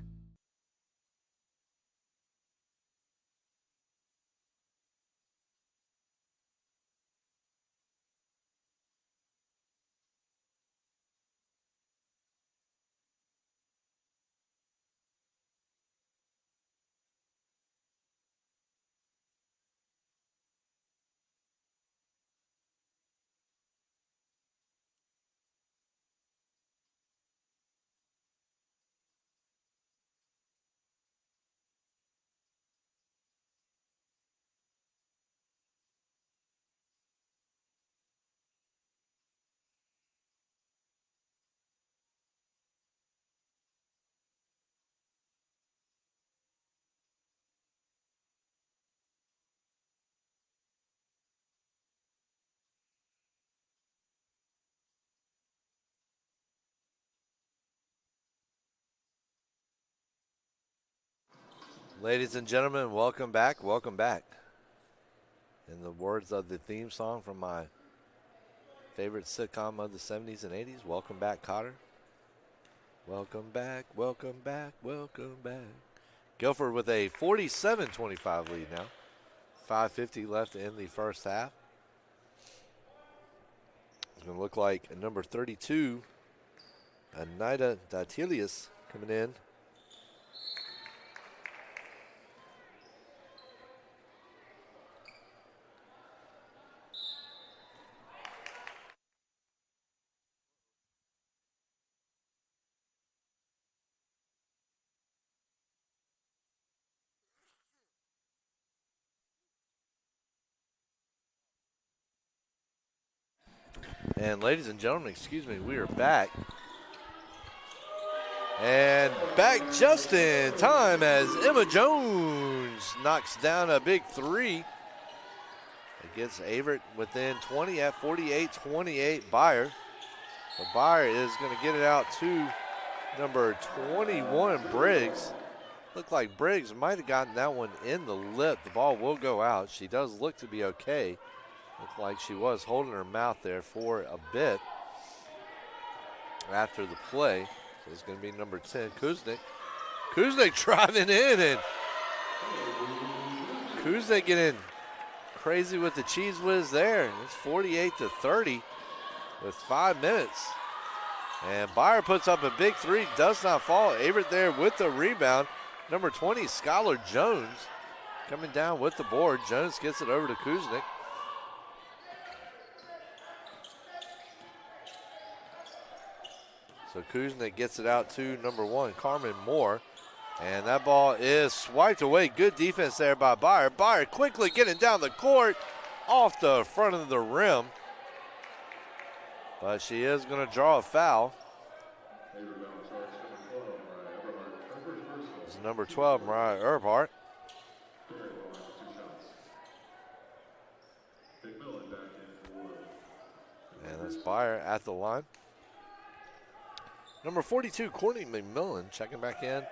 Ladies and gentlemen, welcome back. Welcome back. In the words of the theme song from my favorite sitcom of the 70s and 80s, welcome back, Cotter. Welcome back, welcome back, welcome back. Guilford with a 47-25 lead now. 5:50 left in the first half. It's going to look like number 32, Anida Datilius, coming in. And ladies and gentlemen, excuse me, we are back. And back just in time as Emma Jones knocks down a big three. It gets Averett within 20 at 48-28 Beyer. So Beyer is going to get it out to number 21, Briggs. Looked like Briggs might have gotten that one in the lip. The ball will go out. She does look to be okay. Looked like she was holding her mouth there for a bit after the play. So it's going to be number 10, Kuznick. Kuznick driving in, and Kuznick getting crazy with the cheese whiz there. It's 48-30 with 5 minutes. And Beyer puts up a big three, does not fall. Averett there with the rebound. Number 20, Skylar Jones, coming down with the board. Jones gets it over to Kuznick. So Kuznick gets it out to number 1, Carmen Moore. And that ball is swiped away. Good defense there by Beyer. Beyer quickly getting down the court off the front of the rim. But she is going to draw a foul. It's number 12, Mariah Earhart. And that's Beyer at the line. Number 42, Courtney McMillan, checking back in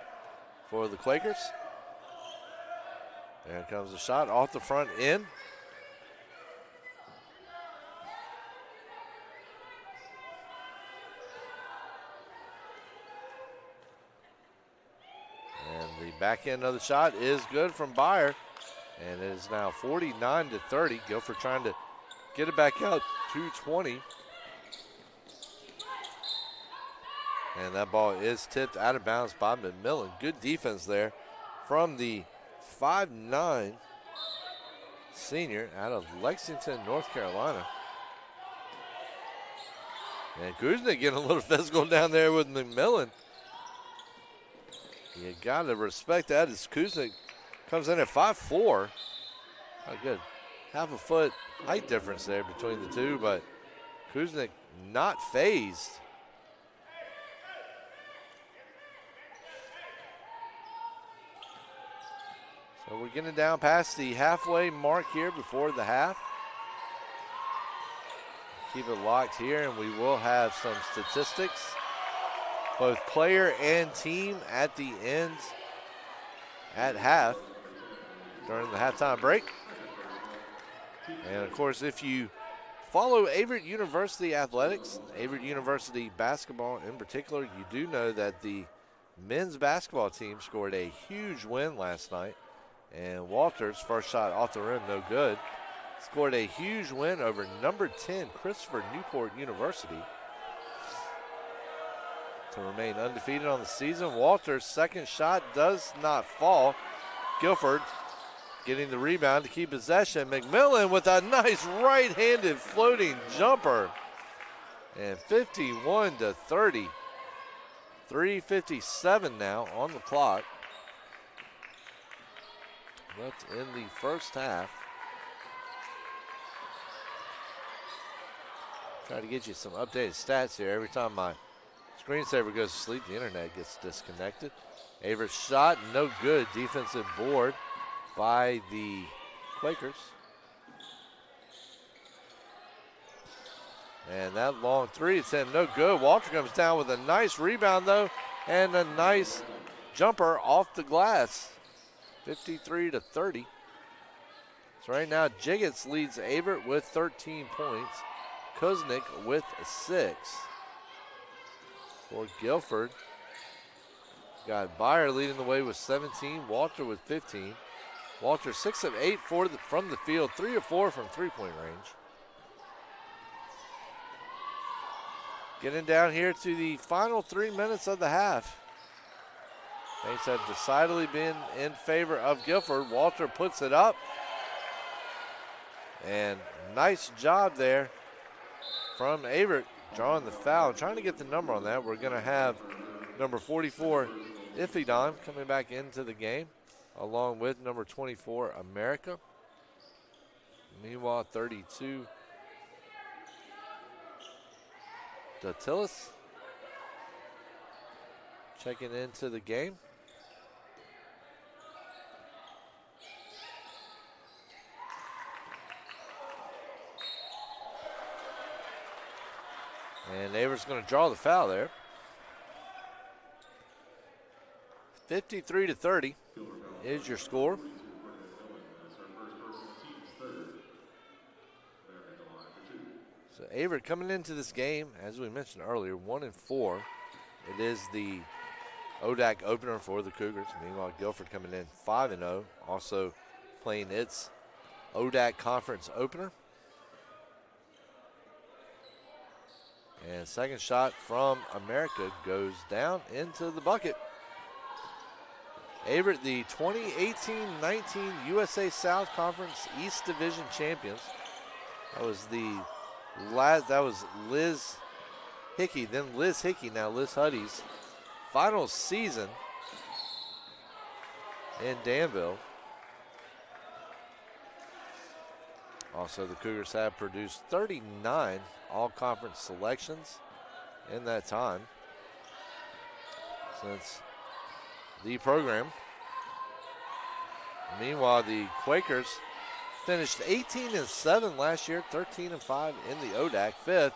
for the Quakers. There comes a shot off the front end. And the back end of the shot is good from Beyer. And it is now 49-30. Guilford trying to get it back out to 20. And that ball is tipped out of bounds by McMillan. Good defense there from the 5'9" senior out of Lexington, North Carolina. And Kuznick getting a little physical down there with McMillan. You got to respect that as Kuznick comes in at 5'4". Oh, good. Half a foot height difference there between the two, but Kuznick not phased. And we're getting down past the halfway mark here before the half. Keep it locked here, and we will have some statistics, both player and team at the ends at half during the halftime break. And of course, if you follow Averett University athletics, Averett University basketball in particular, you do know that the men's basketball team scored a huge win last night. And Walters, first shot off the rim, no good. Scored a huge win over number 10, Christopher Newport University, to remain undefeated on the season. Walters' second shot does not fall. Guilford getting the rebound to keep possession. McMillan with a nice right-handed floating jumper. And 51-30. 3:57 now on the clock. Left in the first half. Try to get you some updated stats here. Every time my screensaver goes to sleep, the internet gets disconnected. Averett's shot, no good. Defensive board by the Quakers. And that long three, it's in, no good. Walter comes down with a nice rebound, though, and a nice jumper off the glass. 53-30. So right now, Jiggets leads Averett with 13 points. Kuznick with 6. For Guilford, got Byer leading the way with 17. Walter with 15. Walter 6 of 8 from the field, 3 of 4 from three-point range. Getting down here to the final 3 minutes of the half. Things have decidedly been in favor of Guilford. Walter puts it up. And nice job there from Averett, drawing the foul. Trying to get the number on that. We're going to have number 44, Ifidon, coming back into the game, along with number 24, America. Meanwhile, 32, Datilis checking into the game. And Averett's going to draw the foul there. 53-30 is your score. So Averett coming into this game, as we mentioned earlier, 1-4. It is the ODAC opener for the Cougars. Meanwhile, Guilford coming in 5-0, also playing its ODAC conference opener. And second shot from America goes down into the bucket. Averett, the 2018-19 USA South Conference East Division champions. That was Liz Hickey, then Liz Hickey, now Liz Huddy's final season in Danville. Also, the Cougars have produced 39 all-conference selections in that time since the program. Meanwhile, the Quakers finished 18-7 last year, 13-5 in the ODAC, 5th,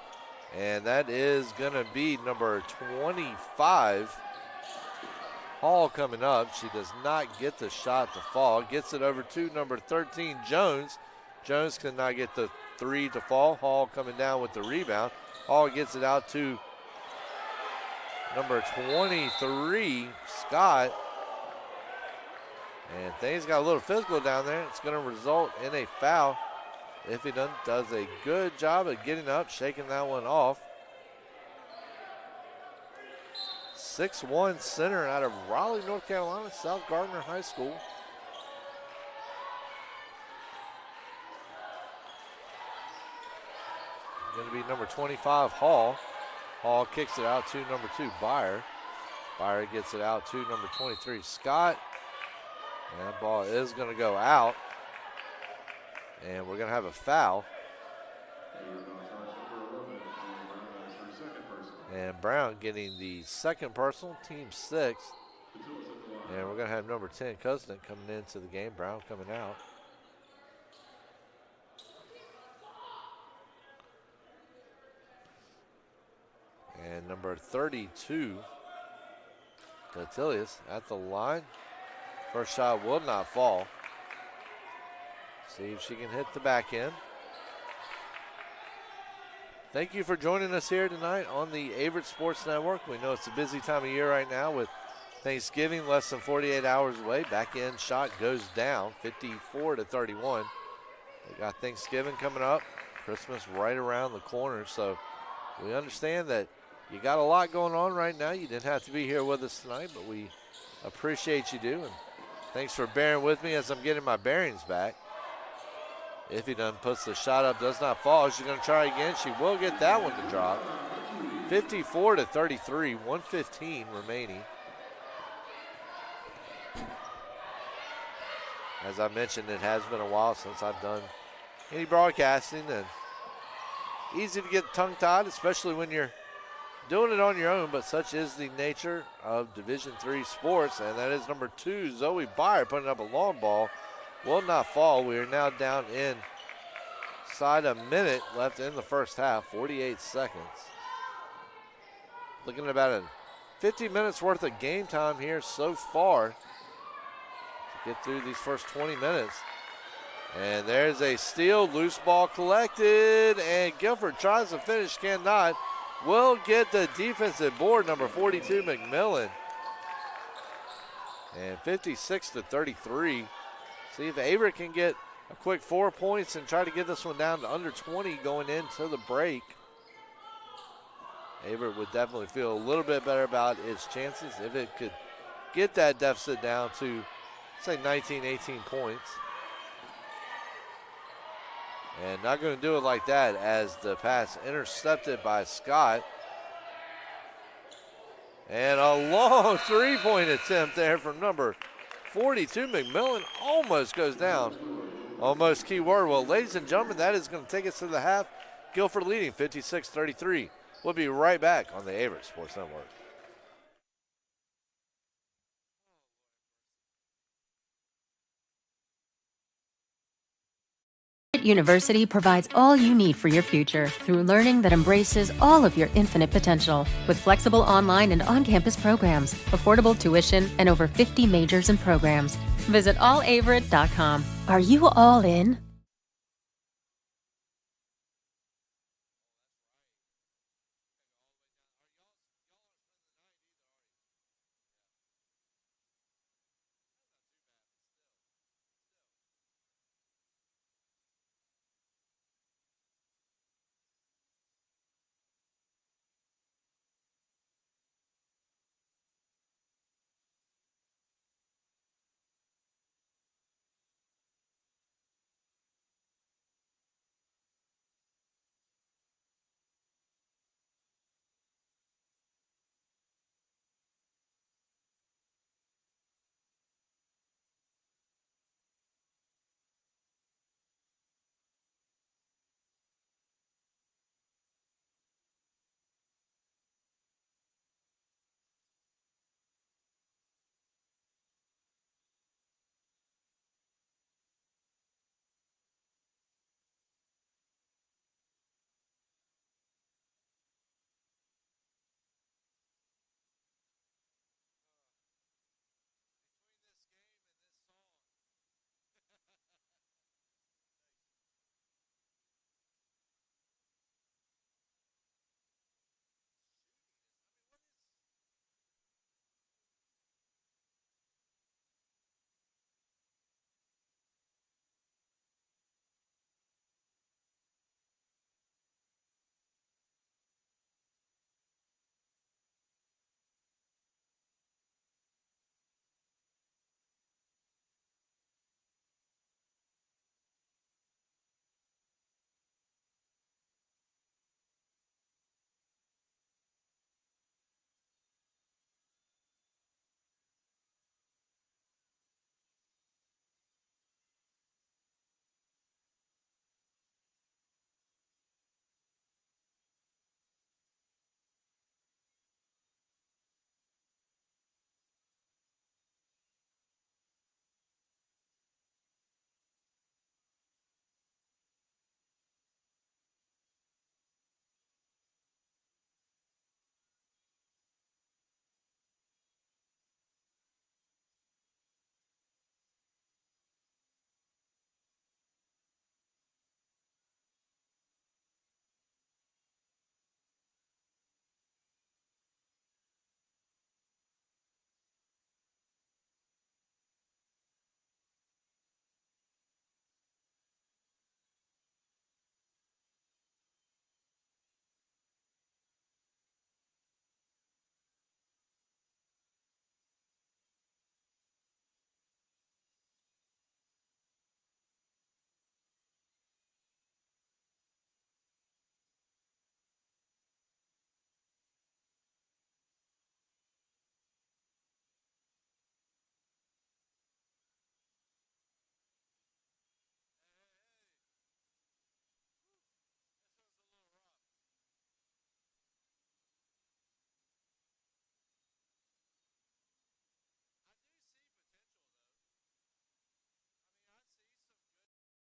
and that is going to be number 25, Hall, coming up. She does not get the shot to fall. Gets it over to number 13, Jones. Jones cannot get the three to fall. Hall coming down with the rebound. Hall gets it out to number 23, Scott. And things got a little physical down there. It's going to result in a foul. Ifidon does a good job of getting up, shaking that one off. 6'1" center out of Raleigh, North Carolina, South Gardner High School. Going to be number 25, Hall. Hall kicks it out to number 2, Byer. Byer gets it out to number 23, Scott. And that ball is going to go out. And we're going to have a foul. And Brown getting the second personal, team 6. And we're going to have number 10, Cousins, coming into the game. Brown coming out. And number 32, Tatilius at the line. First shot will not fall. See if she can hit the back end. Thank you for joining us here tonight on the Averett Sports Network. We know it's a busy time of year right now with Thanksgiving less than 48 hours away. Back end shot goes down, 54-31. We got Thanksgiving coming up, Christmas right around the corner. So we understand that you got a lot going on right now. You didn't have to be here with us tonight, but we appreciate you do. And thanks for bearing with me as I'm getting my bearings back. Iffy done puts the shot up, does not fall. She's going to try again. She will get that one to drop. 54-33, 1:15 remaining. As I mentioned, it has been a while since I've done any broadcasting, and easy to get tongue-tied, especially when you're doing it on your own, but such is the nature of Division III sports, and that is number 2, Zoe Byer, putting up a long ball. Will not fall. We are now down inside a minute left in the first half, 48 seconds. Looking at about 50 minutes worth of game time here so far to get through these first 20 minutes. And there's a steal, loose ball collected, and Guilford tries to finish, cannot. Will get the defensive board, number 42, McMillan. And 56-33. See if Averett can get a quick 4 points and try to get this one down to under 20 going into the break. Averett would definitely feel a little bit better about its chances if it could get that deficit down to, say, 19, 18 points. And not going to do it like that as the pass intercepted by Scott. And a long three-point attempt there from number 42, McMillan, almost goes down. Almost key word. Well, ladies and gentlemen, that is going to take us to the half. Guilford leading 56-33. We'll be right back on the Averett Sports Network. University provides all you need for your future through learning that embraces all of your infinite potential. With flexible online and on-campus programs, affordable tuition, and over 50 majors and programs. Visit allaverett.com. Are you all in?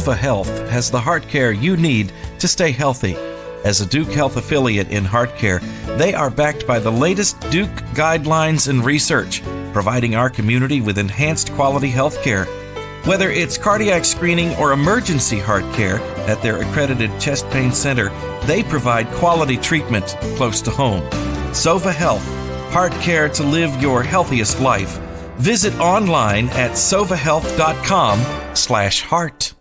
SOFA Health has the heart care you need to stay healthy. As a Duke Health affiliate in heart care, they are backed by the latest Duke guidelines and research, providing our community with enhanced quality health care. Whether it's cardiac screening or emergency heart care at their accredited chest pain center, they provide quality treatment close to home. SOFA Health, heart care to live your healthiest life. Visit online at sofahealth.com/heart.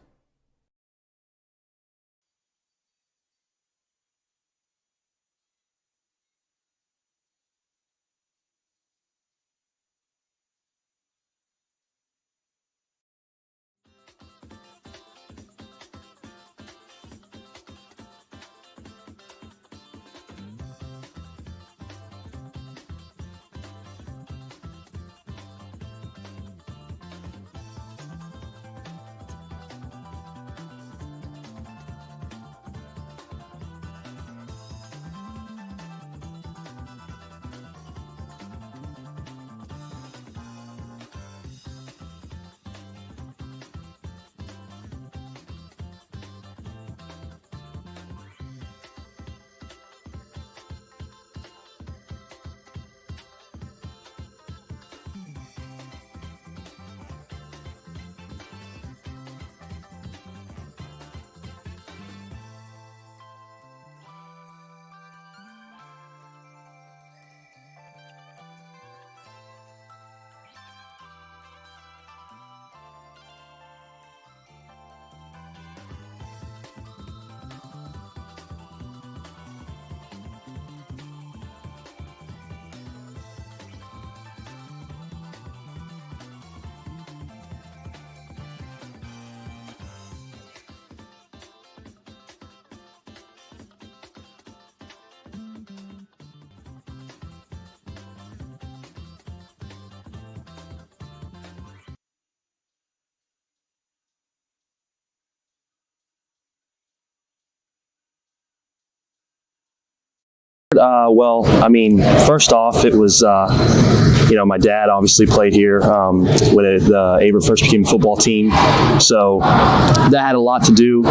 Well, I mean, first off, it was, my dad obviously played here when the Averett first became a football team. So that had a lot to do,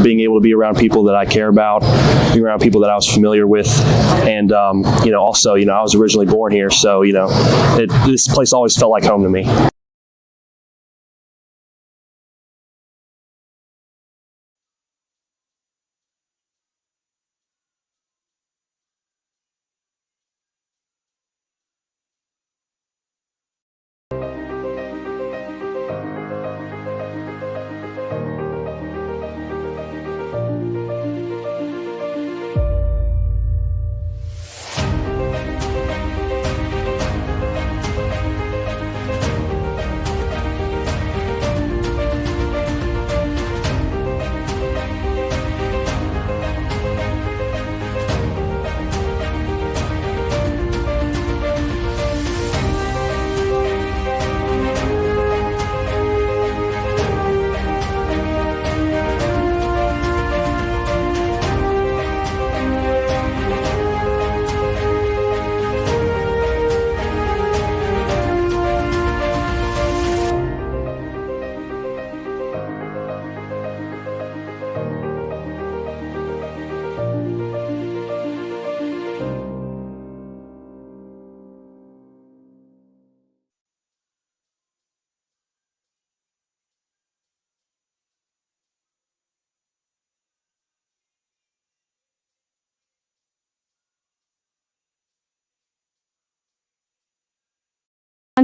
being able to be around people that I care about, being around people that I was familiar with. And, also, I was originally born here. So, this place always felt like home to me.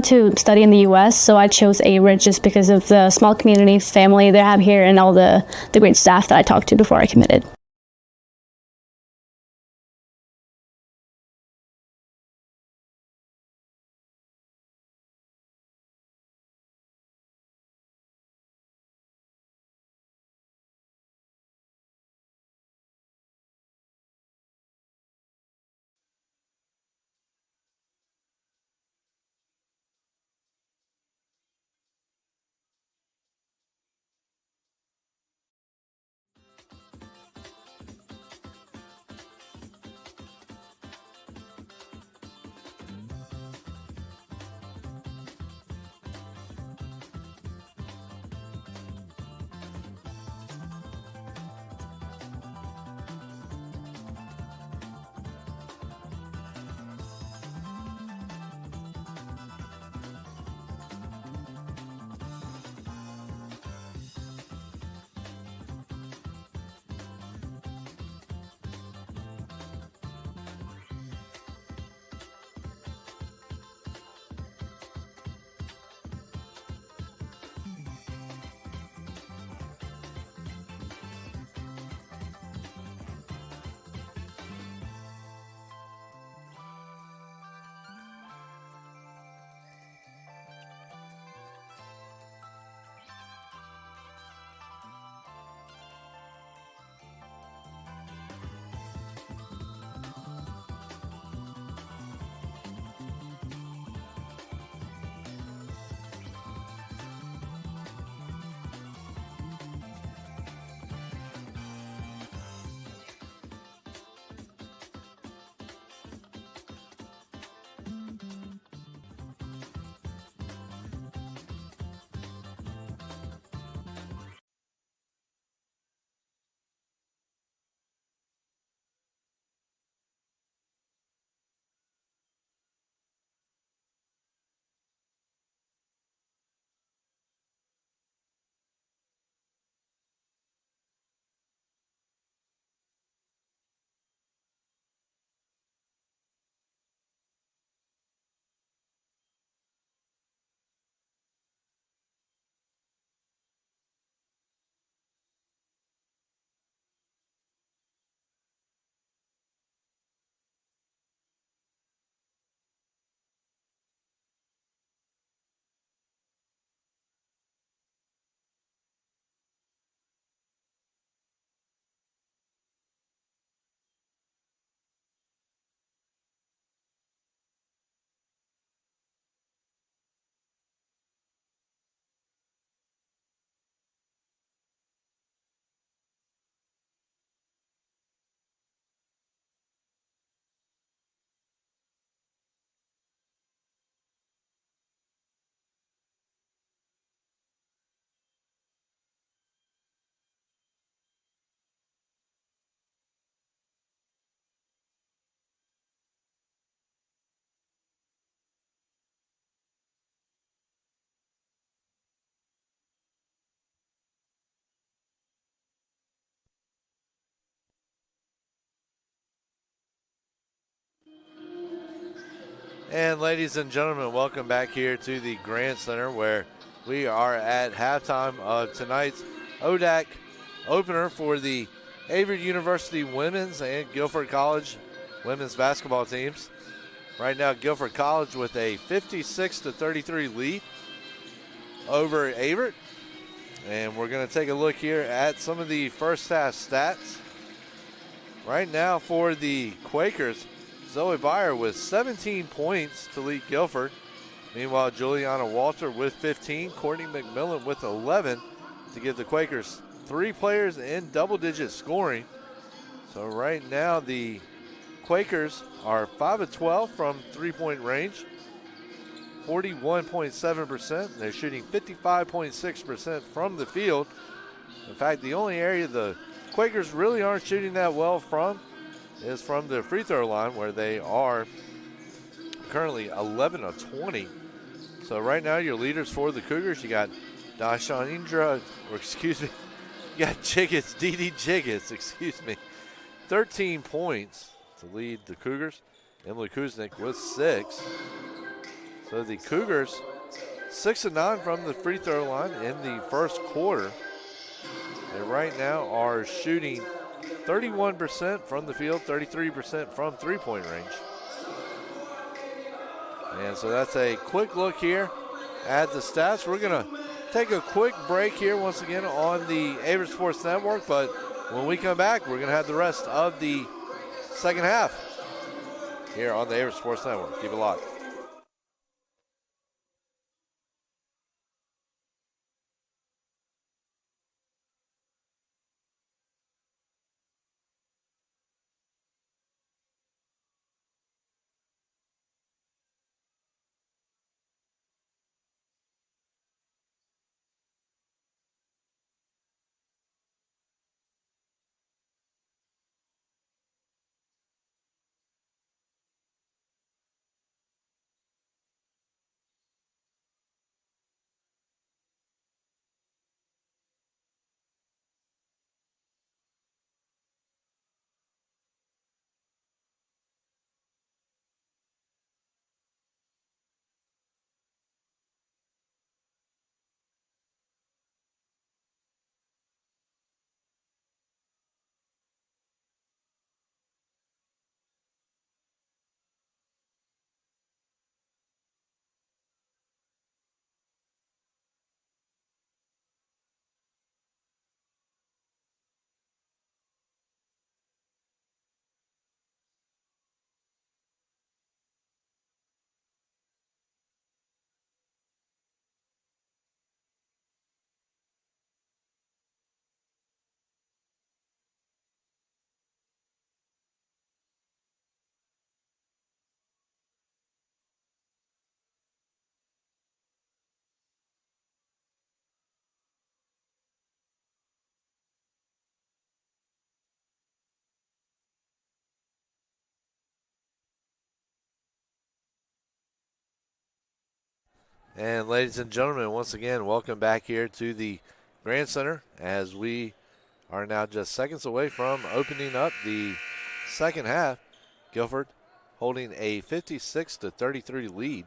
To study in the U.S., so I chose Averett just because of the small community family they have here and all the great staff that I talked to before I committed. And ladies and gentlemen, welcome back here to the Grand Center where we are at halftime of tonight's ODAC opener for the Averett University women's and Guilford College women's basketball teams. Right now, Guilford College with a 56-33 lead over Averett. And we're going to take a look here at some of the first half stats. Right now for the Quakers, Zoe Byer with 17 points to lead Guilford. Meanwhile, Juliana Walter with 15, Courtney McMillan with 11 to give the Quakers 3 players in double-digit scoring. So right now the Quakers are 5 of 12 from three-point range, 41.7%. They're shooting 55.6% from the field. In fact, the only area the Quakers really aren't shooting that well from is from the free throw line, where they are currently 11 of 20. So right now your leaders for the Cougars, you got you got Jiggets, Dee Jiggets, 13 points to lead the Cougars. Emily Kuznick with 6. So the Cougars 6 of 9 from the free throw line in the first quarter. They right now are shooting 31% from the field, 33% from three-point range. And so that's a quick look here at the stats. We're going to take a quick break here once again on the Averett Sports Network, but when we come back, we're going to have the rest of the second half here on the Averett Sports Network. Keep it locked. And ladies and gentlemen, once again, welcome back here to the Grand Center as we are now just seconds away from opening up the second half. Guilford holding a 56-33 lead.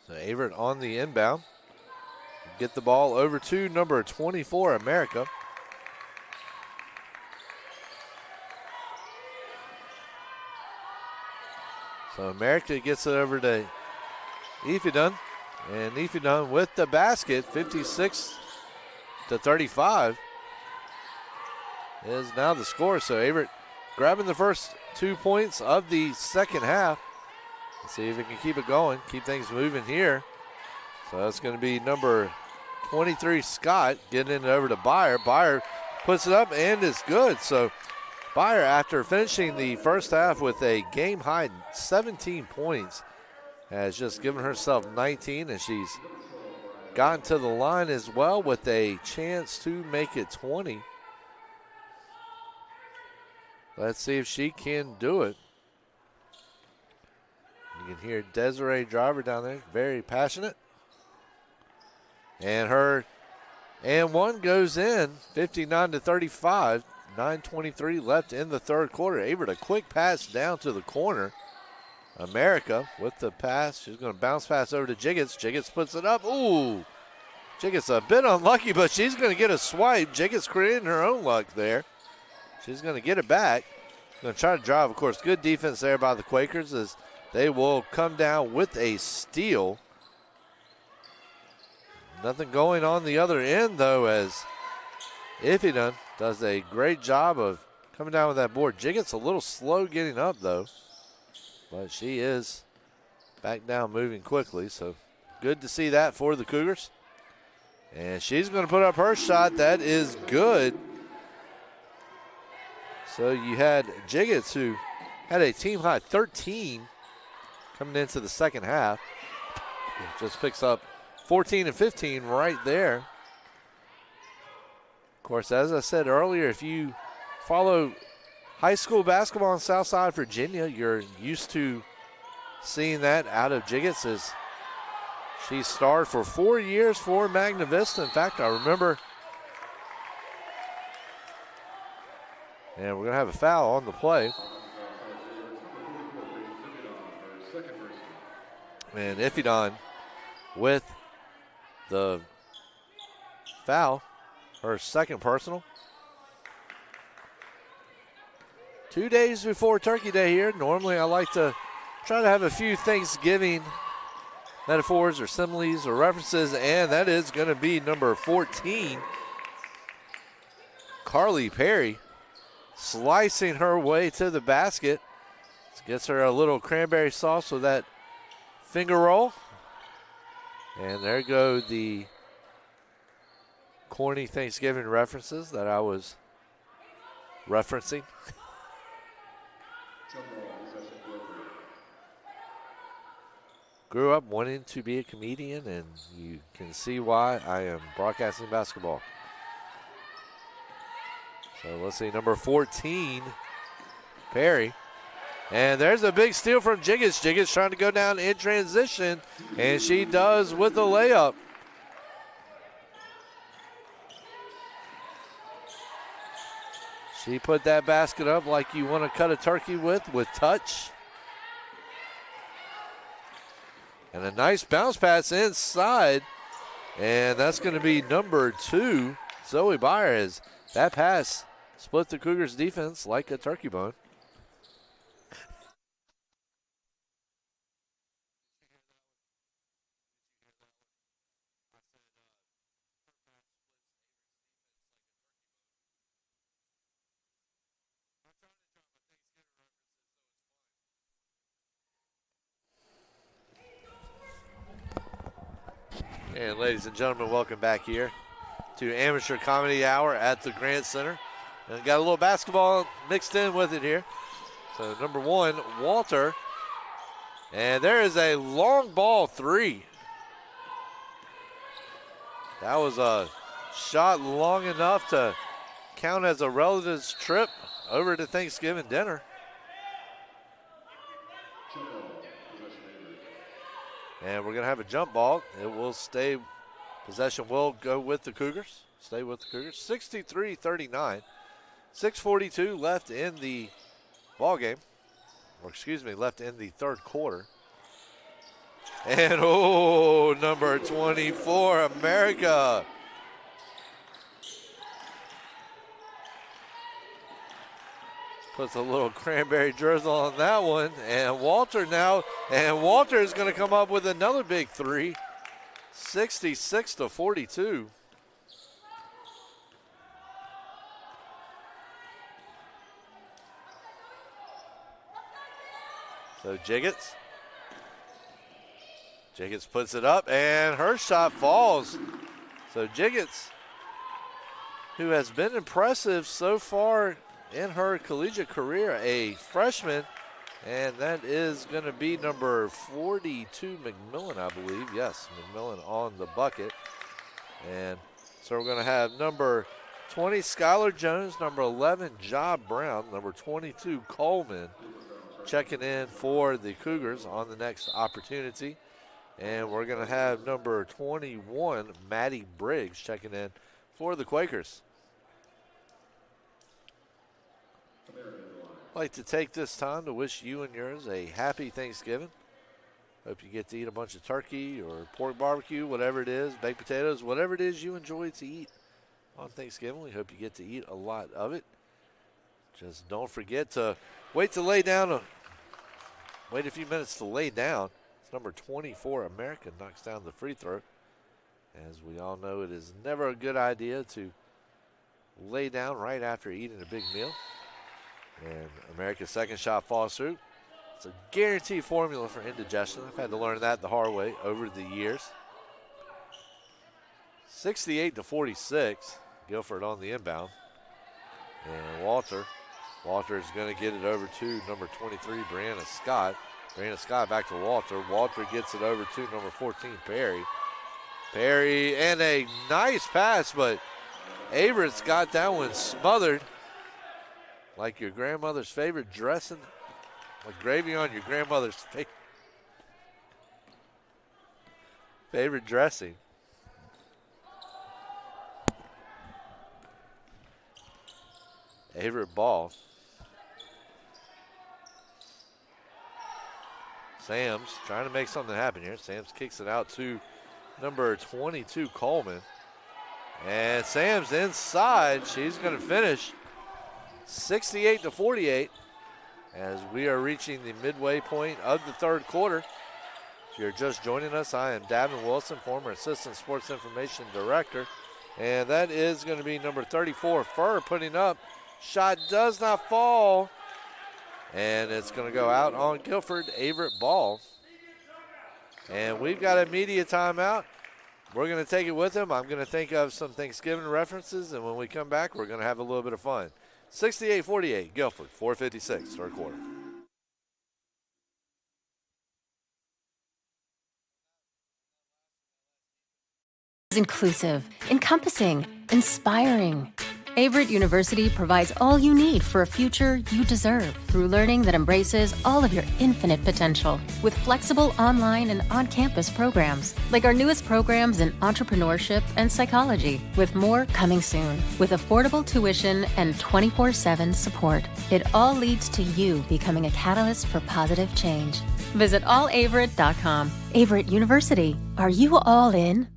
So Averett on the inbound. Get the ball over to number 24, America. So America gets it over to Ifidun, and Ifidun with the basket, 56-35 is now the score. So Averett grabbing the first 2 points of the second half. Let's see if it can keep it going, keep things moving here. So that's going to be number 23, Scott, getting it over to Byer. Byer puts it up and is good. So Byer, after finishing the first half with a game-high 17 points, has just given herself 19, and she's gotten to the line as well with a chance to make it 20. Let's see if she can do it. You can hear Desiree Driver down there, very passionate. And her and one goes in, 59-35. 9:23 left in the third quarter. Averett, a quick pass down to the corner. America with the pass. She's going to bounce pass over to Jiggets. Jiggets puts it up. Ooh. Jiggets a bit unlucky, but she's going to get a swipe. Jiggets creating her own luck there. She's going to get it back. Going to try to drive. Of course, good defense there by the Quakers as they will come down with a steal. Nothing going on the other end, though, as Ifidun does a great job of coming down with that board. Jiggets a little slow getting up, though, but she is back down moving quickly, so good to see that for the Cougars. And she's going to put up her shot. That is good. So you had Jiggets, who had a team-high 13 coming into the second half. Just picks up 14 and 15 right there. Of course, as I said earlier, if you follow high school basketball in Southside Virginia, you're used to seeing that out of Jiggets as she starred for 4 years for Magna Vista. In fact, I remember, and we're going to have a foul on the play. And Ifidun with the foul, her second personal. 2 days before Turkey Day here. Normally I like to try to have a few Thanksgiving metaphors or similes or references, and that is going to be number 14, Carly Perry, slicing her way to the basket. Gets her a little cranberry sauce with that finger roll. And there go the corny Thanksgiving references that I was referencing. Grew up wanting to be a comedian, and you can see why I am broadcasting basketball. So let's see, number 14, Perry. And there's a big steal from Jiggets. Jiggets trying to go down in transition, and she does with the layup. She put that basket up like you want to cut a turkey with touch. And a nice bounce pass inside, and that's going to be number 2, Zoe Byers. That pass split the Cougars defense like a turkey bone. And ladies and gentlemen, welcome back here to Amateur Comedy Hour at the Grant Center. And got a little basketball mixed in with it here. So number 1, Walter. And there is a long ball 3. That was a shot long enough to count as a relative's trip over to Thanksgiving dinner. And we're going to have a jump ball. It will stay, possession will go with the Cougars. Stay with the Cougars. 63-39. 6:42 left in the ball game. Or excuse me, left in the third quarter. And number 24, America. Puts a little cranberry drizzle on that one. And Walter is going to come up with another big 3. 66-42. So Jiggets puts it up, and her shot falls. So Jiggets, who has been impressive so far in her collegiate career, a freshman, and that is going to be number 42, McMillan, I believe. Yes, McMillan on the bucket. And so we're going to have number 20, Skylar Jones, number 11, Job Brown, number 22, Coleman, checking in for the Cougars on the next opportunity. And we're going to have number 21, Maddie Briggs, checking in for the Quakers. like to take this time to wish you and yours a happy Thanksgiving. Hope you get to eat a bunch of turkey or pork barbecue, whatever it is, baked potatoes, whatever it is you enjoy to eat on Thanksgiving. We hope you get to eat a lot of it. Just don't forget to wait to lay down. Wait a few minutes to lay down. It's number 24, America, knocks down the free throw. As we all know, it is never a good idea to lay down right after eating a big meal. And America's second shot falls through. It's a guaranteed formula for indigestion. I've had to learn that the hard way over the years. 68-46, Guilford on the inbound. And Walter is going to get it over to number 23, Brianna Scott. Brianna Scott back to Walter. Walter gets it over to number 14, Perry. Perry, and a nice pass, but Averett's got that one smothered. Like your grandmother's favorite dressing, like gravy on your grandmother's favorite dressing. Averett ball. Sams trying to make something happen here. Sams kicks it out to number 22, Coleman. And Sams inside. She's going to finish 68-48 as we are reaching the midway point of the third quarter. If you're just joining us, I am Davin Wilson, former Assistant Sports Information Director. And that is going to be number 34, Furr, putting up. Shot does not fall. And it's going to go out on Guilford. Averett ball. And we've got a media timeout. We're going to take it with him. I'm going to think of some Thanksgiving references, and when we come back, we're going to have a little bit of fun. 68-48, Guilford, 4:56, third quarter. Inclusive, encompassing, inspiring. Averett University provides all you need for a future you deserve through learning that embraces all of your infinite potential with flexible online and on-campus programs, like our newest programs in entrepreneurship and psychology, with more coming soon, with affordable tuition and 24/7 support. It all leads to you becoming a catalyst for positive change. Visit allaverett.com. Averett University. Are you all in?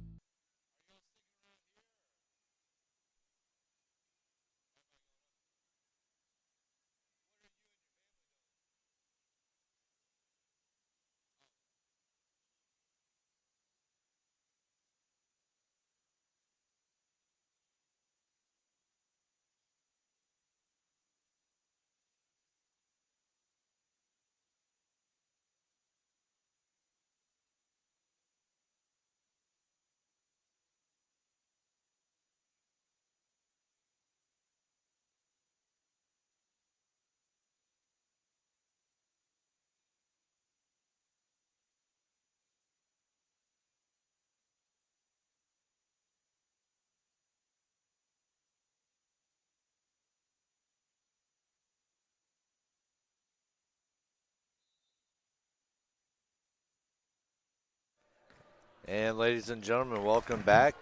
And ladies and gentlemen, welcome back.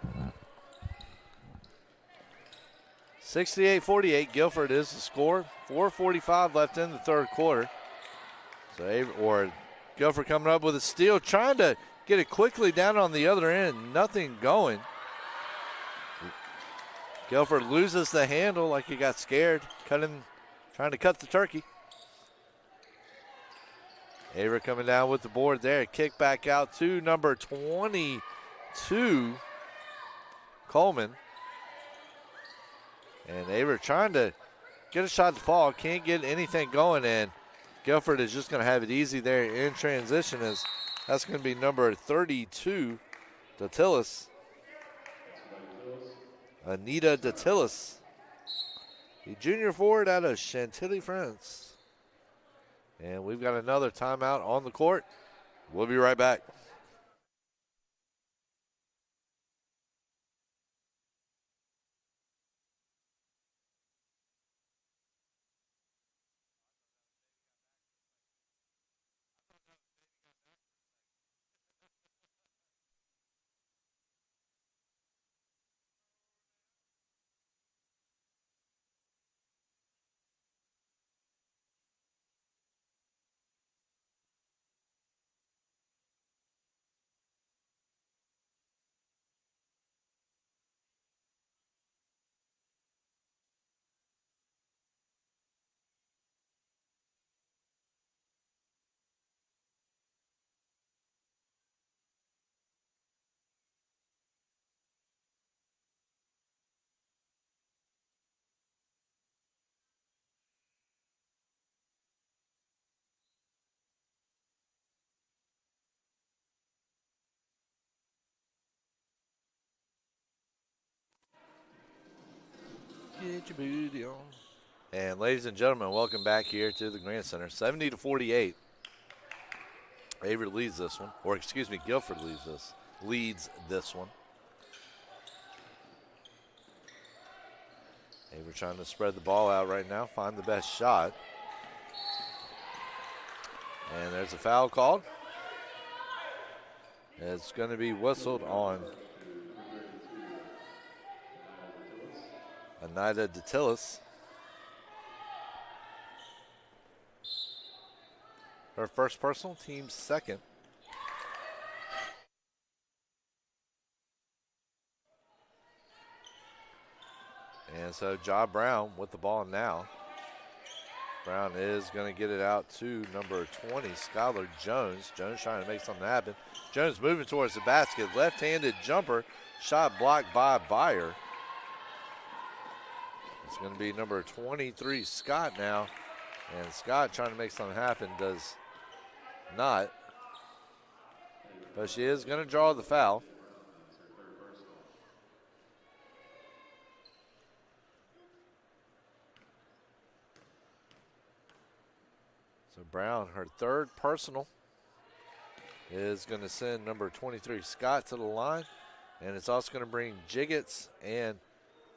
68-48, Guilford is the score. 4:45 left in the third quarter. So Guilford coming up with a steal, trying to get it quickly down on the other end. Nothing going. Guilford loses the handle like he got scared, trying to cut the turkey. Averett coming down with the board there. Kick back out to number 22, Coleman. And Averett trying to get a shot to fall. Can't get anything going, and Guilford is just going to have it easy there in transition, as that's going to be number 32, Datilis. Anita Datilis, the junior forward out of Chantilly, France. And we've got another timeout on the court. We'll be right back. Get your booty on. And ladies and gentlemen, welcome back here to the Grant Center. 70-48. Averett leads this one, or excuse me, Guilford leads this one. Averett trying to spread the ball out right now, find the best shot. And there's a foul called. It's going to be whistled on Anida DeTillis. Her first personal, team second. And so Ja Brown with the ball now. Brown is going to get it out to number 20, Skylar Jones. Jones trying to make something happen. Jones moving towards the basket. Left-handed jumper. Shot blocked by Byer. It's going to be number 23, Scott now. And Scott trying to make something happen does not. But she is going to draw the foul. So Brown, her third personal, is going to send number 23, Scott, to the line. And it's also going to bring Jiggets and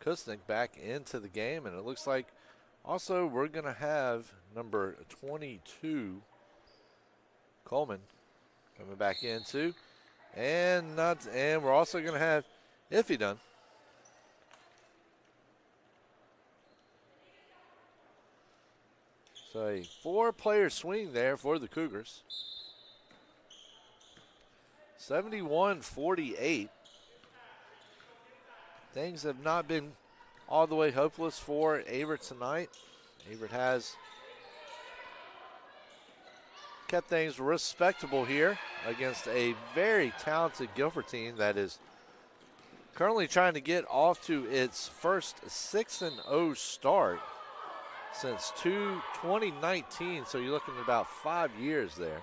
Kusnik back into the game. And it looks like also we're going to have number 22, Coleman, coming back in too. And we're also going to have Iffy done. So a 4-player swing there for the Cougars. 71-48. Things have not been all the way hopeless for Averett tonight. Averett has kept things respectable here against a very talented Guilford team that is currently trying to get off to its first 6-0 start since 2019. So you're looking at about 5 years there.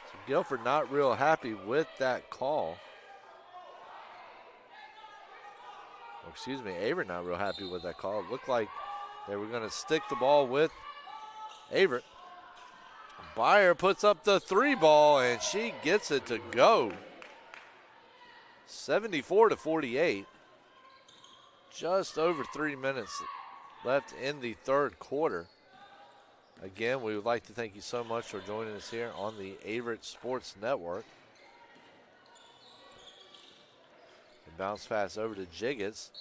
So Guilford not real happy with that call. Excuse me, Averett not real happy with that call. It looked like they were going to stick the ball with Averett. Byer puts up the 3 ball, and she gets it to go. 74-48. Just over 3 minutes left in the third quarter. Again, we would like to thank you so much for joining us here on the Averett Sports Network. Bounce pass over to Jiggets,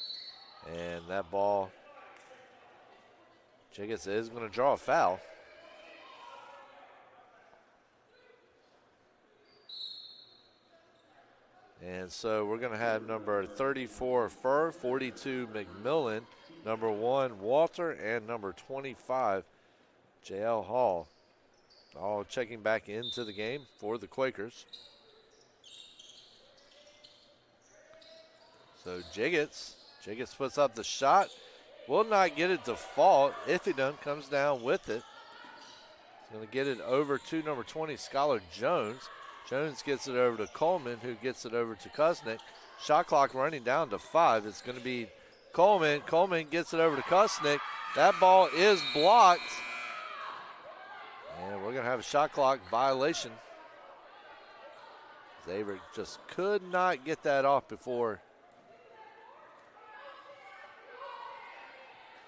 and that ball, Jiggets is going to draw a foul. And so we're going to have number 34, Furr, 42, McMillan, number 1, Walter, and number 25, J.L. Hall, all checking back into the game for the Quakers. So Jiggets puts up the shot. Will not get it to fall. Iffy comes down with it. He's going to get it over to number 20, Skylar Jones. Jones gets it over to Coleman, who gets it over to Kusnik. Shot clock running down to 5. It's going to be Coleman. Coleman gets it over to Kusnik. That ball is blocked. And we're going to have a shot clock violation. Averett just could not get that off before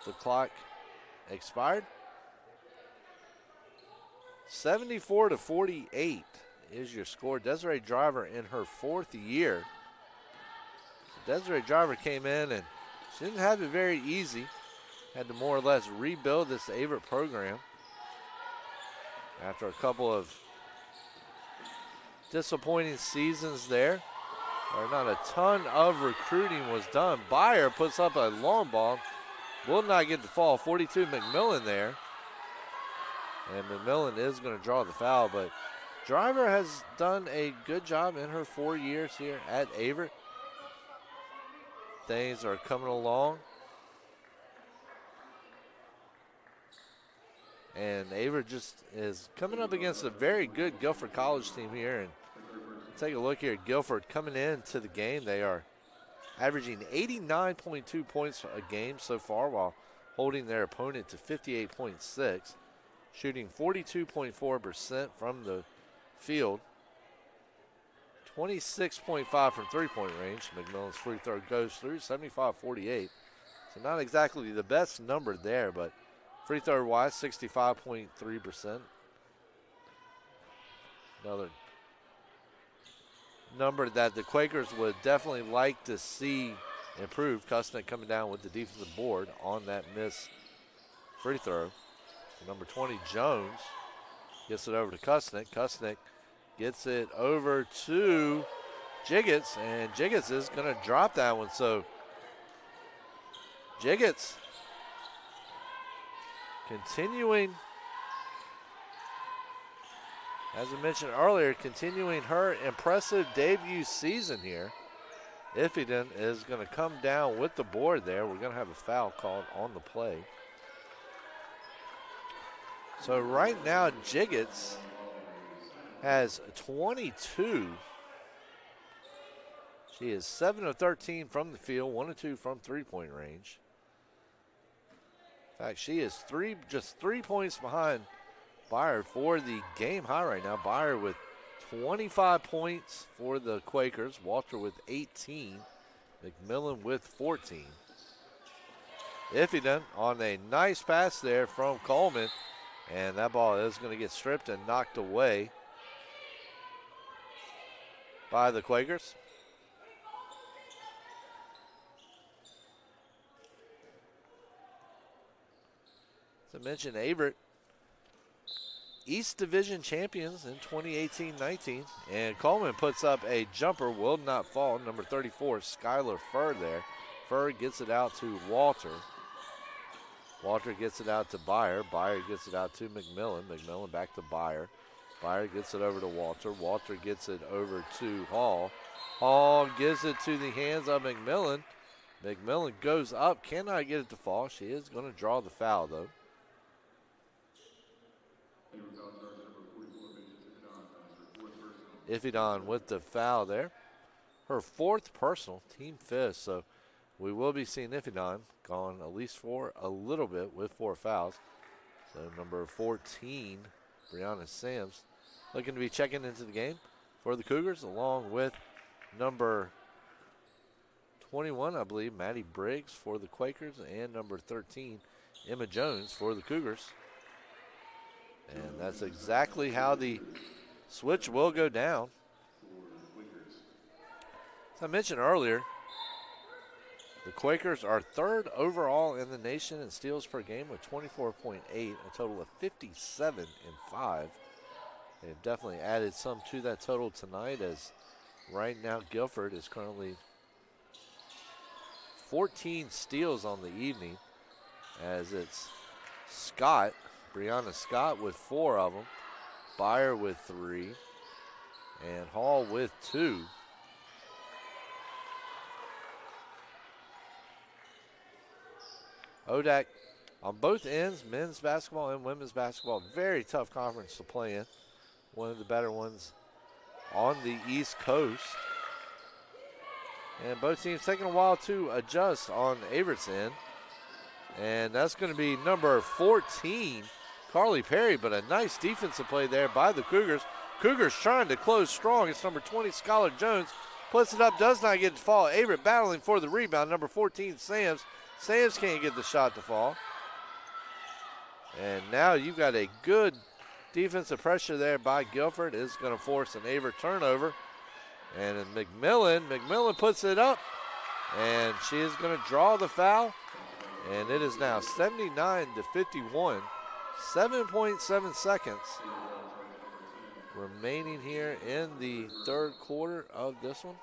the clock expired. 74-48 is your score. Desiree Driver in her 4th year. Desiree Driver came in and she didn't have it very easy. Had to more or less rebuild this Averett program after a couple of disappointing seasons there, where not a ton of recruiting was done. Byer puts up a long ball. Will not get the fall. 42, McMillan there. And McMillan is going to draw the foul, but Driver has done a good job in her 4 years here at Averett. Things are coming along. And Averett just is coming up against a very good Guilford College team here. And take a look here at Guilford coming into the game. They are averaging 89.2 points a game so far while holding their opponent to 58.6, shooting 42.4% from the field, 26.5 from three-point range. McMillan's free throw goes through, 75-48. So not exactly the best number there, but free throw-wise, 65.3%. Another number that the Quakers would definitely like to see improve. Kusnick coming down with the defensive board on that missed free throw. Number 20, Jones, gets it over to Kusnick. Kusnick gets it over to Jiggets, and Jiggets is going to drop that one. So Jiggets continuing, as I mentioned earlier, continuing her impressive debut season here. Iffington is going to come down with the board there. We're going to have a foul called on the play. So right now, Jiggets has 22. She is 7 of 13 from the field, 1 of 2 from three-point range. In fact, she is just 3 points behind Byer for the game high right now. Byer with 25 points for the Quakers. Walter with 18. McMillan with 14. Iffington on a nice pass there from Coleman. And that ball is going to get stripped and knocked away by the Quakers. As I mentioned, Averett, East Division champions in 2018-19. And Coleman puts up a jumper, will not fall. Number 34, Skylar Furr there. Furr gets it out to Walter. Walter gets it out to Byer. Byer gets it out to McMillan. McMillan back to Byer. Byer gets it over to Walter. Walter gets it over to Hall. Hall gives it to the hands of McMillan. McMillan goes up, cannot get it to fall. She is going to draw the foul, though. Iffington with the foul there. Her fourth personal, team fifth. So we will be seeing Iffington gone at least for a little bit with 4 fouls. So number 14, Brianna Sams, looking to be checking into the game for the Cougars, along with number 21, I believe, Maddie Briggs for the Quakers, and number 13, Emma Jones for the Cougars. And that's exactly how the switch will go down. As I mentioned earlier, the Quakers are third overall in the nation in steals per game with 24.8, a total of 57-5. They've definitely added some to that total tonight, as right now Guilford is currently 14 steals on the evening, as it's Scott, Brianna Scott with 4 of them, Byer with 3, and Hall with 2. ODAC on both ends, men's basketball and women's basketball, very tough conference to play in. One of the better ones on the East Coast. And both teams taking a while to adjust on Averett's end. And that's going to be number 14, Carly Perry, but a nice defensive play there by the Cougars. Cougars trying to close strong. It's number 20, Skylar Jones. Puts it up, does not get it to fall. Averett battling for the rebound. Number 14, Sams. Sams can't get the shot to fall. And now you've got a good defensive pressure there by Guilford. Is going to force an Averett turnover. And McMillan puts it up. And she is going to draw the foul. And it is now 79-51. 7.7 seconds remaining here in the third quarter of this one.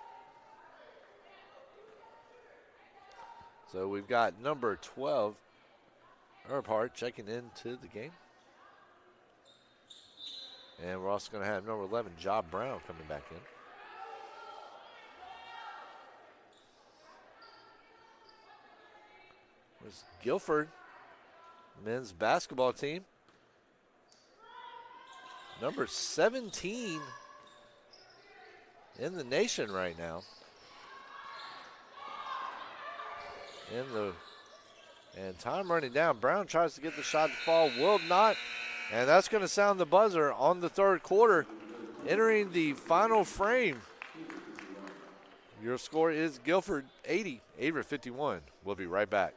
So we've got number 12, Earnhardt, checking into the game. And we're also going to have number 11, Job Brown, coming back in. There's Guilford men's basketball team. Number 17 in the nation right now. And time running down. Brown tries to get the shot to fall, will not. And that's going to sound the buzzer on the third quarter. Entering the final frame. Your score is Guilford 80, Averett 51. We'll be right back.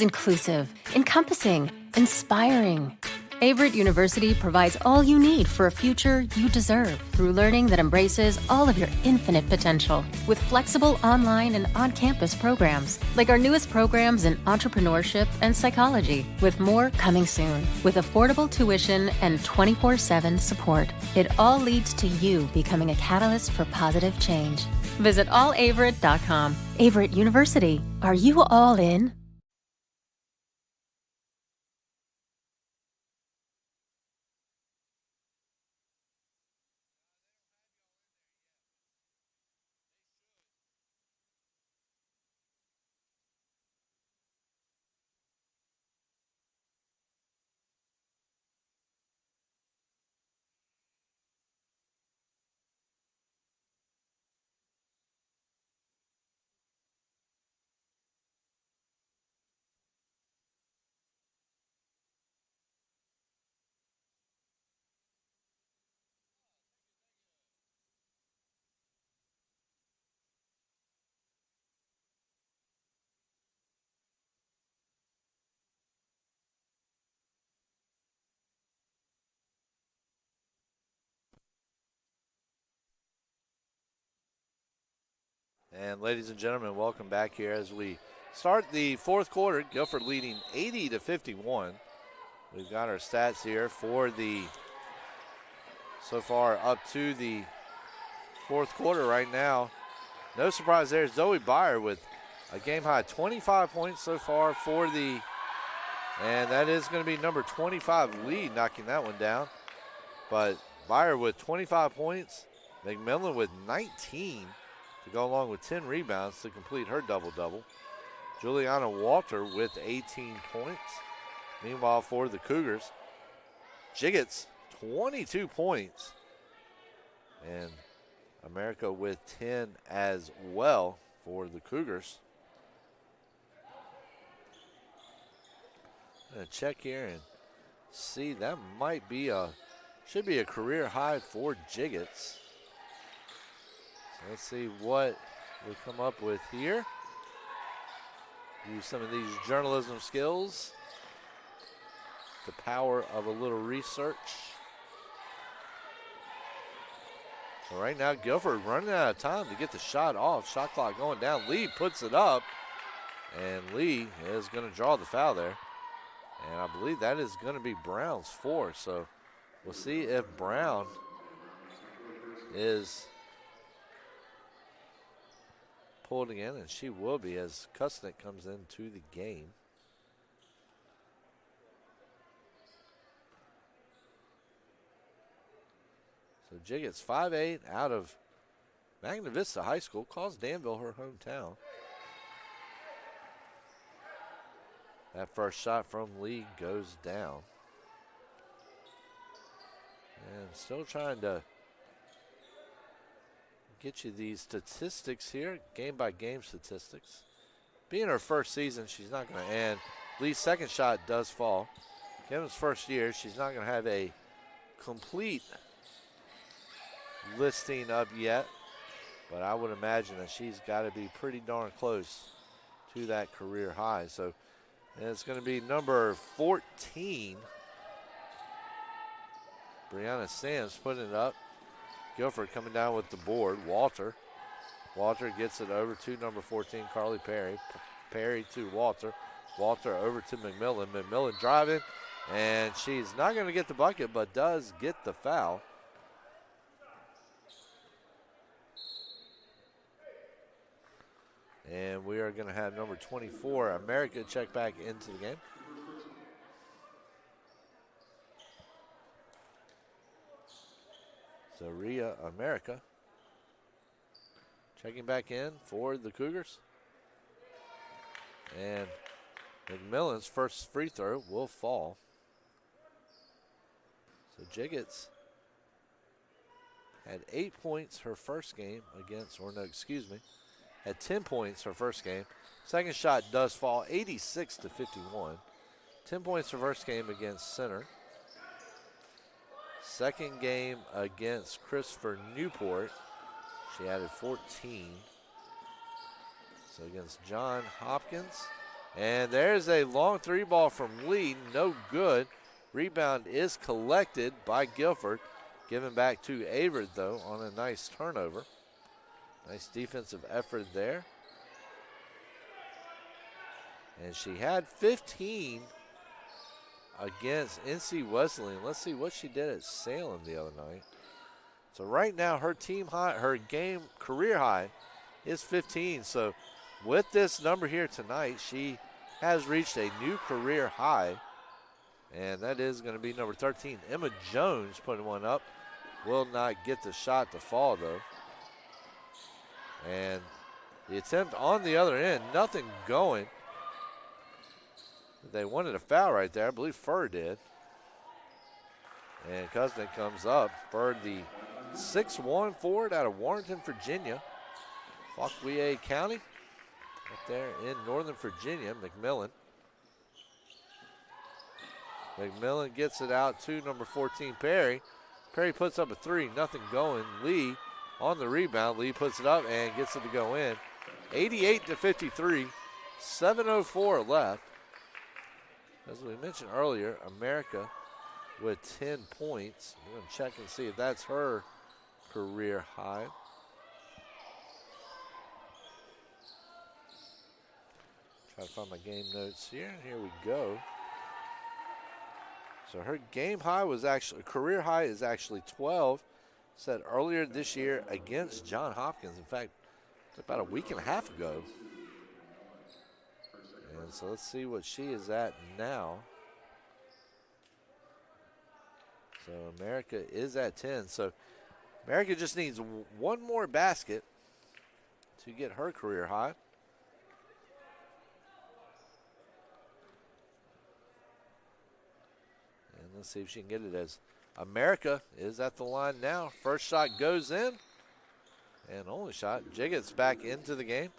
Inclusive, encompassing, inspiring. Averett University provides all you need for a future you deserve through learning that embraces all of your infinite potential with flexible online and on-campus programs like our newest programs in entrepreneurship and psychology, with more coming soon, with affordable tuition and 24/7 support. It all leads to you becoming a catalyst for positive change. Visit allaverett.com. Averett University. Are you all in? And ladies and gentlemen, welcome back here as we start the fourth quarter. Guilford leading 80-51. We've got our stats here for the, so far up to the fourth quarter right now. No surprise there, Zoe Byer with a game high 25 points so far for the, and that is going to be number 25 lead knocking that one down. But Byer with 25 points, McMillan with 19 to go along with 10 rebounds to complete her double-double. Juliana Walter with 18 points. Meanwhile, for the Cougars, Jiggets, 22 points. And America with 10 as well for the Cougars. I'm going to check here and see. That might be should be a career high for Jiggets. Let's see what we come up with here. Use some of these journalism skills. The power of a little research. So right now, Guilford running out of time to get the shot off. Shot clock going down. Lee puts it up. And Lee is going to draw the foul there. And I believe that is going to be Brown's fourth. So we'll see if Brown is pulled again, and she will be as Kusnick comes into the game. So Jiggets 5'8" out of Magna Vista High School, calls Danville her hometown. That first shot from Lee goes down. And still trying to get you these statistics here, game-by-game statistics. Being her first season, she's not going to end. Lee's second shot does fall. Kevin's first year, she's not going to have a complete listing up yet, but I would imagine that she's got to be pretty darn close to that career high. So and it's going to be number 14, Brianna Sands putting it up. Guilford coming down with the board. Walter gets it over to number 14, Carly Perry. Perry to Walter. Walter over to McMillan. McMillan driving, and she's not going to get the bucket, but does get the foul. And we are going to have number 24, America, check back into the game. So Rhea America checking back in for the Cougars. And McMillan's first free throw will fall. So So Jiggets had 8 points her first game against, or no, excuse me, had 10 points her first game. Second shot does fall, 86-51. 10 points her first game against Center. Second game against Christopher Newport, she added 14. So against John Hopkins. And there's a long three ball from Lee, no good. Rebound is collected by Guilford. Given back to Averett, though, on a nice turnover. Nice defensive effort there. And she had 15 against NC Wesleyan. Let's see what she did at Salem the other night. So right now her team high, her game career high is 15. So with this number here tonight, she has reached a new career high. And that is going to be number 13. Emma Jones putting one up. Will not get the shot to fall, though. And the attempt on the other end, nothing going. They wanted a foul right there. I believe Furr did. And Kuznick comes up. Furr, the 6'1" forward out of Warrenton, Virginia. Fauquier County, up there in Northern Virginia. McMillan gets it out to number 14, Perry. Perry puts up a three, nothing going. Lee on the rebound. Lee puts it up and gets it to go in. 88-53, 7:04 left. As we mentioned earlier, America with 10 points. We're going to check and see if that's her career high. Try to find my game notes here. Here we go. So her game high was actually, career high is actually 12, set earlier this year against John Hopkins. In fact, about a week and a half ago. And so let's see what she is at now. So America is at 10. So America just needs one more basket to get her career high. And let's see if she can get it, as America is at the line now. First shot goes in. And only shot. Jiggets back into the game.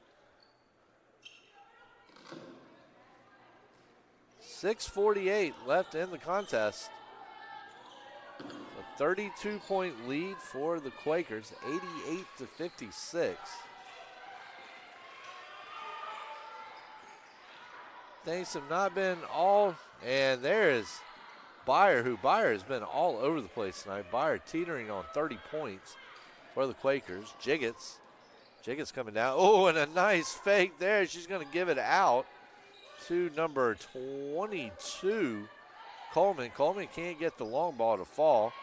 6:48 left in the contest. A 32-point lead for the Quakers, 88-56. Things have not been all, and there is Byer, who Byer has been all over the place tonight. Byer teetering on 30 points for the Quakers. Jiggets coming down. Oh, and a nice fake there. She's going to give it out to number 22, Coleman. Coleman can't get the long ball to fall.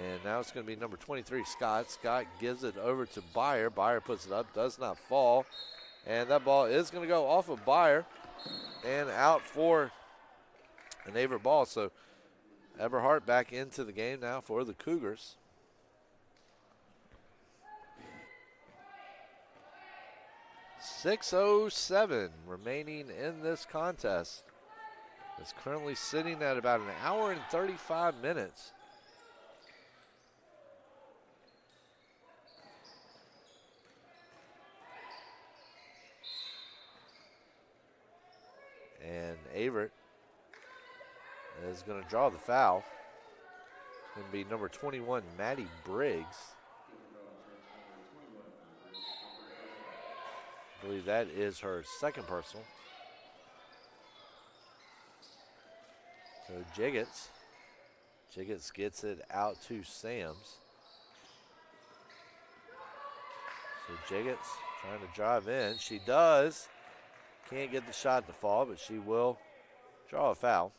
And now it's going to be number 23, Scott. Scott gives it over to Byer. Byer puts it up, does not fall. And that ball is going to go off of Byer and out for an Averett ball. So Everhart back into the game now for the Cougars. .607 remaining in this contest. It's currently sitting at about an hour and 35 minutes. And Averett is going to draw the foul. It's going to be number 21, Maddie Briggs. I believe that is her second personal. So Jiggets gets it out to Sams. So Jiggets trying to drive in. She does. Can't get the shot to fall, but she will draw a foul.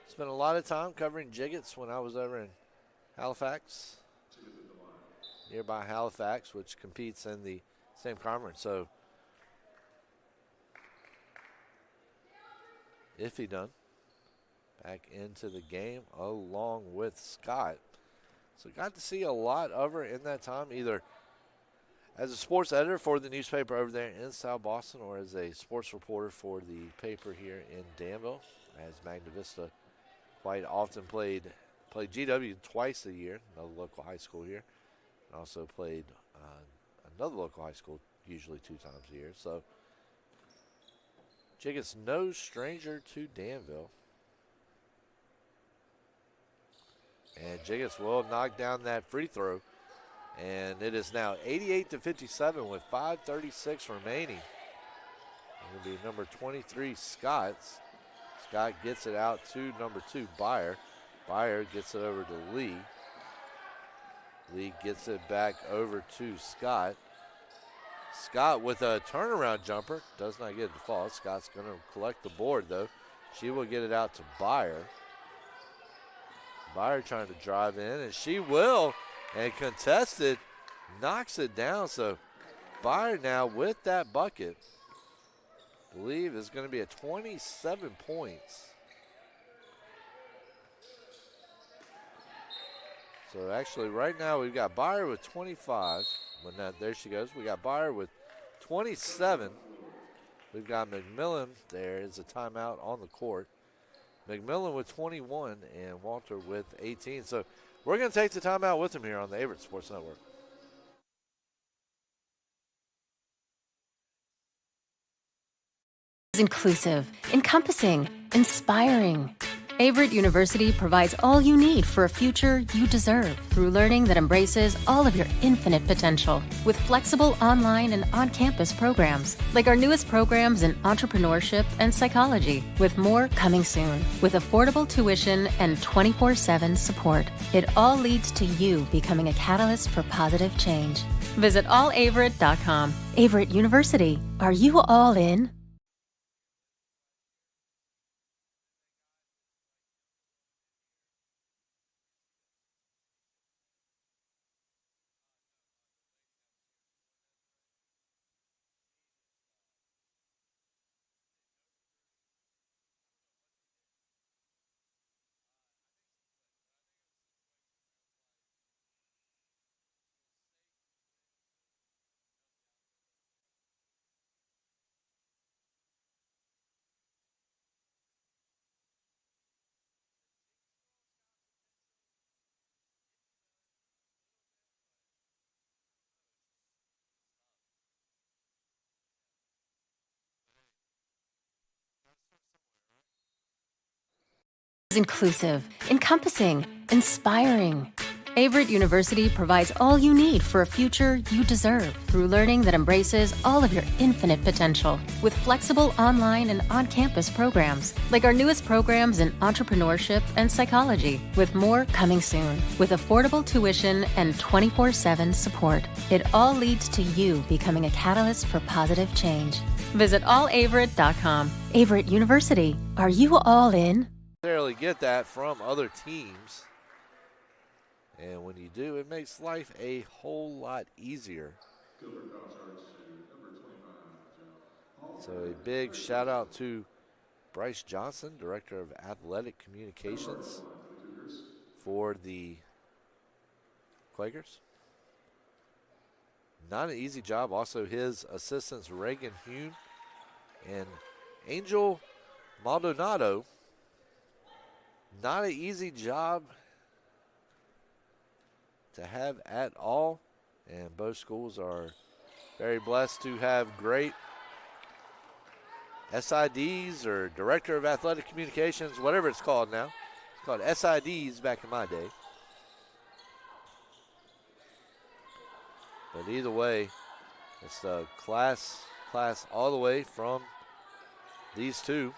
Spent a lot of time covering Jiggets when I was over in Halifax, nearby Halifax, which competes in the same conference. So Iffy done back into the game along with Scott. So got to see a lot of her in that time, either as a sports editor for the newspaper over there in South Boston, or as a sports reporter for the paper here in Danville, as Magna Vista quite often played GW twice a year, another local high school here, and also played another local high school usually 2 times a year. So Jiggett's no stranger to Danville. And Jiggett's will knock down that free throw. And it is now 88-57 with 5:36 remaining. It'll be number 23, Scott. Scott gets it out to number 2, Byer. Byer gets it over to Lee. Lee gets it back over to Scott. Scott with a turnaround jumper. Does not get it to fall. Scott's going to collect the board, though. She will get it out to Byer. Byer trying to drive in, and she will. And contested, knocks it down. So Byer now with that bucket, I believe is going to be at 27 points. So actually right now we've got Byer with 25. When there she goes. We got Byer with 27. We've got McMillan. There is a timeout on the court. McMillan with 21 and Walter with 18. So we're going to take the timeout with him here on the Averett Sports Network. Inclusive, encompassing, inspiring. Averett University provides all you need for a future you deserve through learning that embraces all of your infinite potential with flexible online and on-campus programs like our newest programs in entrepreneurship and psychology, with more coming soon, with affordable tuition and 24/7 support. It all leads to you becoming a catalyst for positive change. Visit allaverett.com. Averett University. Are you all in? Inclusive, encompassing, inspiring. Averett University provides all you need for a future you deserve through learning that embraces all of your infinite potential with flexible online and on-campus programs like our newest programs in entrepreneurship and psychology, with more coming soon, with affordable tuition and 24/7 support. It all leads to you becoming a catalyst for positive change. Visit allaverett.com. Averett University. Are you all in? Necessarily get that from other teams, and when you do, it makes life a whole lot easier. So a big shout out to Bryce Johnson, Director of Athletic Communications for the Quakers. Not an easy job. Also his assistants Reagan Hune and Angel Maldonado. Not an easy job to have at all, and both schools are very blessed to have great SIDs or Director of Athletic Communications, whatever it's called now. It's called SIDs back in my day. But either way, it's the class all the way from these two.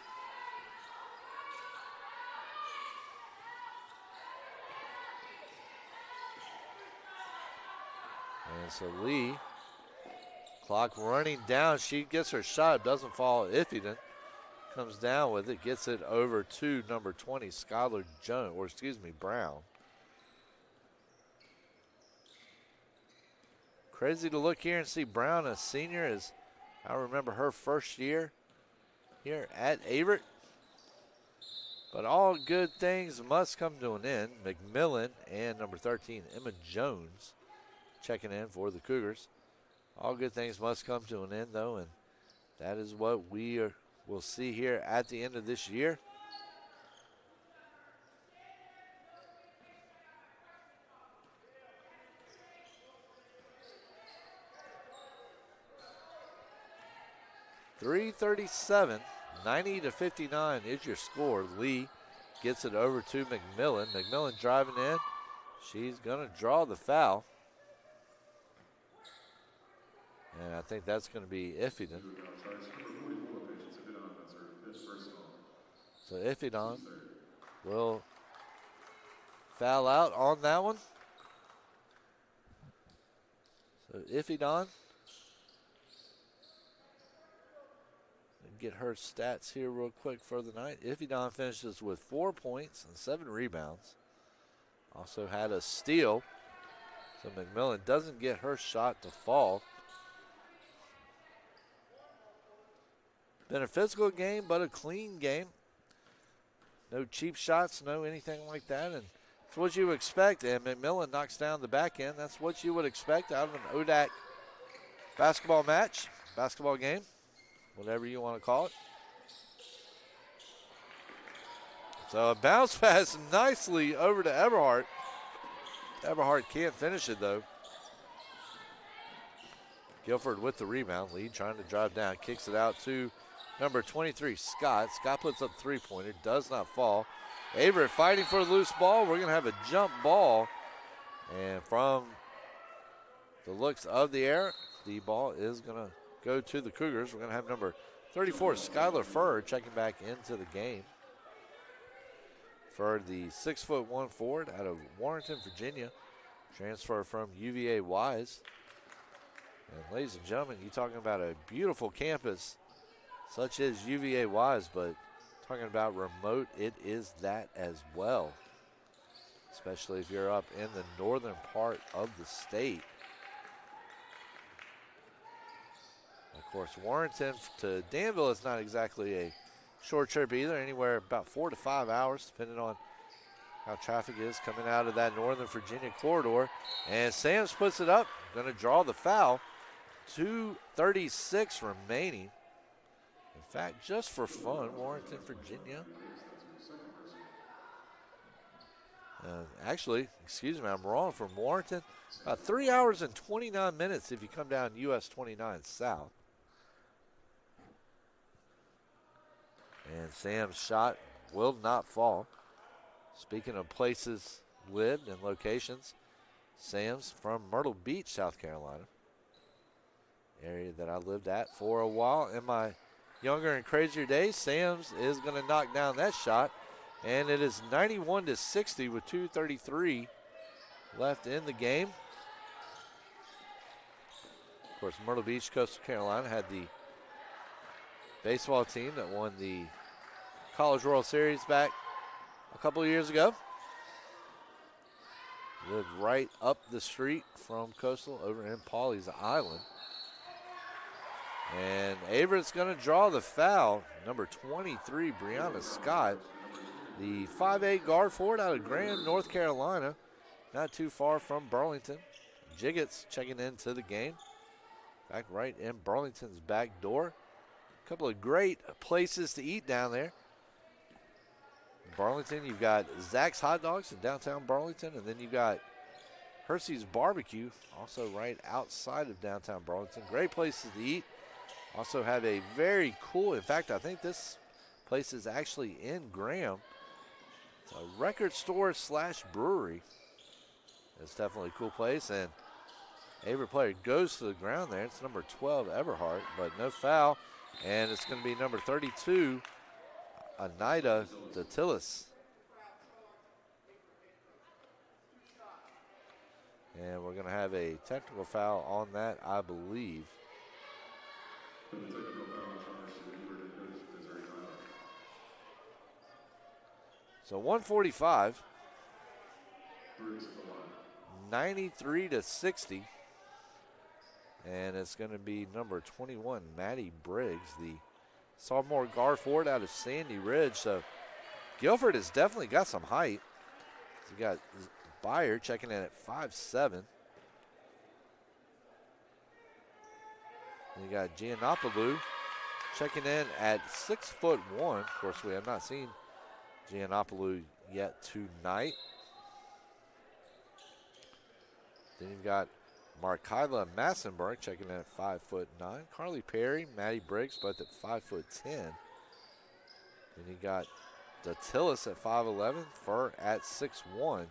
And so Lee, clock running down. She gets her shot, doesn't fall. Iffyden comes down with it, gets it over to number 20, Skylar Jones, or excuse me, Brown. Crazy to look here and see Brown, a senior, as I remember her first year here at Averett. But all good things must come to an end. McMillan and number 13, Emma Jones, checking in for the Cougars. All good things must come to an end, though, and that is what we'll see here at the end of this year. .337, 90-59 is your score. Lee gets it over to McMillan. McMillan driving in. She's going to draw the foul. And I think that's going to be Iffyden. So Iffyden will foul out on that one. So Iffyden. Get her stats here real quick for the night. Iffyden finishes with 4 points and 7 rebounds. Also had a steal. So McMillan doesn't get her shot to fall. Been a physical game, but a clean game. No cheap shots, no anything like that. And that's what you expect. And McMillan knocks down the back end. That's what you would expect out of an ODAC basketball match, basketball game, whatever you want to call it. So a bounce pass nicely over to Everhart. Everhart can't finish it, though. Guilford with the rebound. Lead trying to drive down. Kicks it out to number 23, Scott. Scott puts up a three-pointer. Does not fall. Averett fighting for a loose ball. We're going to have a jump ball. And from the looks of the air, the ball is going to go to the Cougars. We're going to have number 34, Skylar Furr, checking back into the game. For the 6'1" forward out of Warrenton, Virginia. Transfer from UVA Wise. And ladies and gentlemen, you're talking about a beautiful campus such as UVA Wise, but talking about remote, it is that as well. Especially if you're up in the northern part of the state. Of course, Warrenton to Danville is not exactly a short trip either, anywhere about 4 to 5 hours, depending on how traffic is coming out of that Northern Virginia corridor. And Sams puts it up, going to draw the foul. 2:36 remaining. In fact, just for fun, Warrenton, Virginia. Actually, excuse me, I'm wrong. From Warrenton, about 3 hours and 29 minutes if you come down US 29 south. And Sam's shot will not fall. Speaking of places lived and locations, Sam's from Myrtle Beach, South Carolina. Area that I lived at for a while in my younger and crazier days. Sam's is going to knock down that shot. And it is 91-60 with 2:33 left in the game. Of course, Myrtle Beach, Coastal Carolina had the baseball team that won the College World Series back a couple of years ago. Lived right up the street from Coastal over in Pawleys Island. And Averett's going to draw the foul. Number 23, Brianna Scott. The 5'8" guard forward out of Graham, North Carolina. Not too far from Burlington. Jiggets checking into the game. Back right in Burlington's back door. A couple of great places to eat down there. In Burlington, you've got Zach's Hot Dogs in downtown Burlington, and then you've got Hersey's Barbecue, also right outside of downtown Burlington. Great places to eat. Also have a very cool, in fact, I think this place is actually in Graham. It's a record store / brewery. It's definitely a cool place, and Averett player goes to the ground there. It's number 12, Everhart, but no foul, and it's going to be number 32, Anida Datilis. And we're going to have a technical foul on that, I believe. So 145, 93-60, and it's going to be number 21, Maddie Briggs, the sophomore guard forward out of Sandy Ridge. So Guilford has definitely got some height. You got Byer checking in at 5'7". You got Giannopoulou checking in at 6'1". Of course, we have not seen Giannopoulou yet tonight. Then you've got Markyla Massenberg checking in at 5'9". Carly Perry, Maddie Briggs, both at 5'10". Then you got Datillis at 5'11", Fur at 6'1",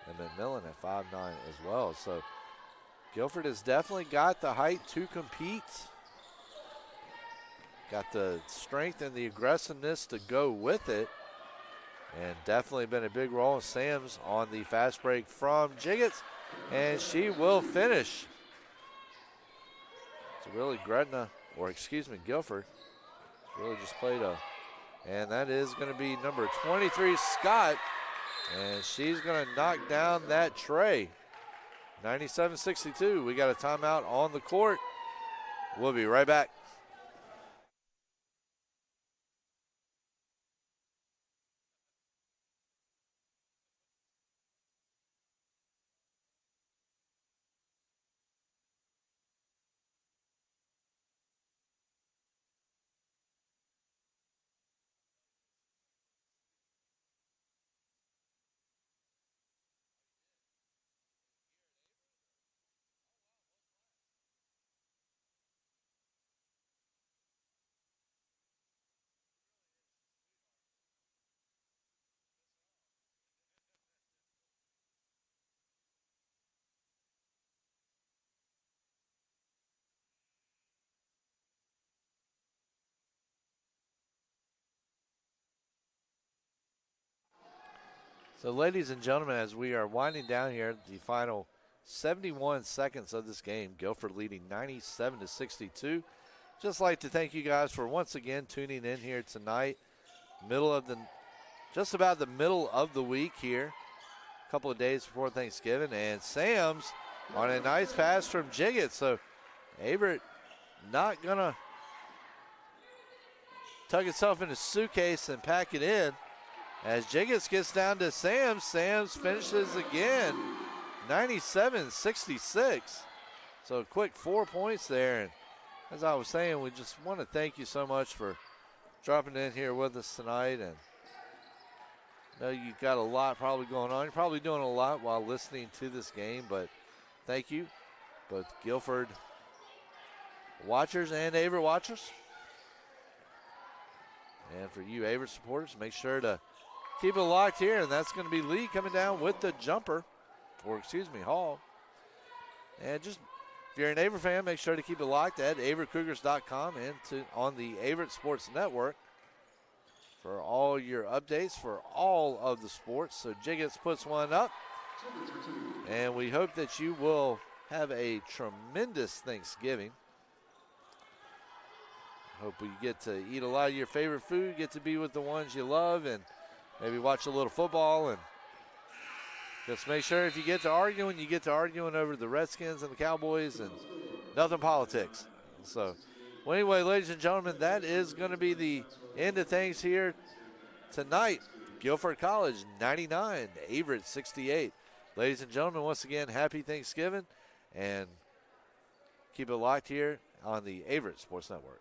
and McMillan at 5'9" as well. So Guilford has definitely got the height to compete. Got the strength and the aggressiveness to go with it. And definitely been a big role. Sams on the fast break from Jiggets, and she will finish. So really Guilford really just played and that is going to be number 23, Scott, and she's going to knock down that tray. 97-62. We got a timeout on the court. We'll be right back. So, ladies and gentlemen, as we are winding down here, the final 71 seconds of this game, Guilford leading 97-62. Just like to thank you guys for once again tuning in here tonight. Just about the middle of the week here, a couple of days before Thanksgiving, and Sam's on a nice pass from Jiggett. So, Averett not gonna tuck itself in a suitcase and pack it in. As Jiggets gets down to Sams, Sams finishes again, 97-66. So a quick 4 points there. And as I was saying, we just want to thank you so much for dropping in here with us tonight. And I know you've got a lot probably going on. You're probably doing a lot while listening to this game, but thank you, both Guilford watchers and Averett watchers. And for you Averett supporters, make sure to keep it locked here, and that's going to be Lee coming down with the jumper, Hall. And just, if you're an Averett fan, make sure to keep it locked at AverettCougars.com and on the Averett Sports Network for all your updates for all of the sports. So Jiggets puts one up, and we hope that you will have a tremendous Thanksgiving. Hope we get to eat a lot of your favorite food, get to be with the ones you love, and maybe watch a little football. And just make sure if you get to arguing, you get to arguing over the Redskins and the Cowboys and nothing politics. So, well, anyway, ladies and gentlemen, that is going to be the end of things here tonight. Guilford College 99, Averett 68. Ladies and gentlemen, once again, happy Thanksgiving, and keep it locked here on the Averett Sports Network.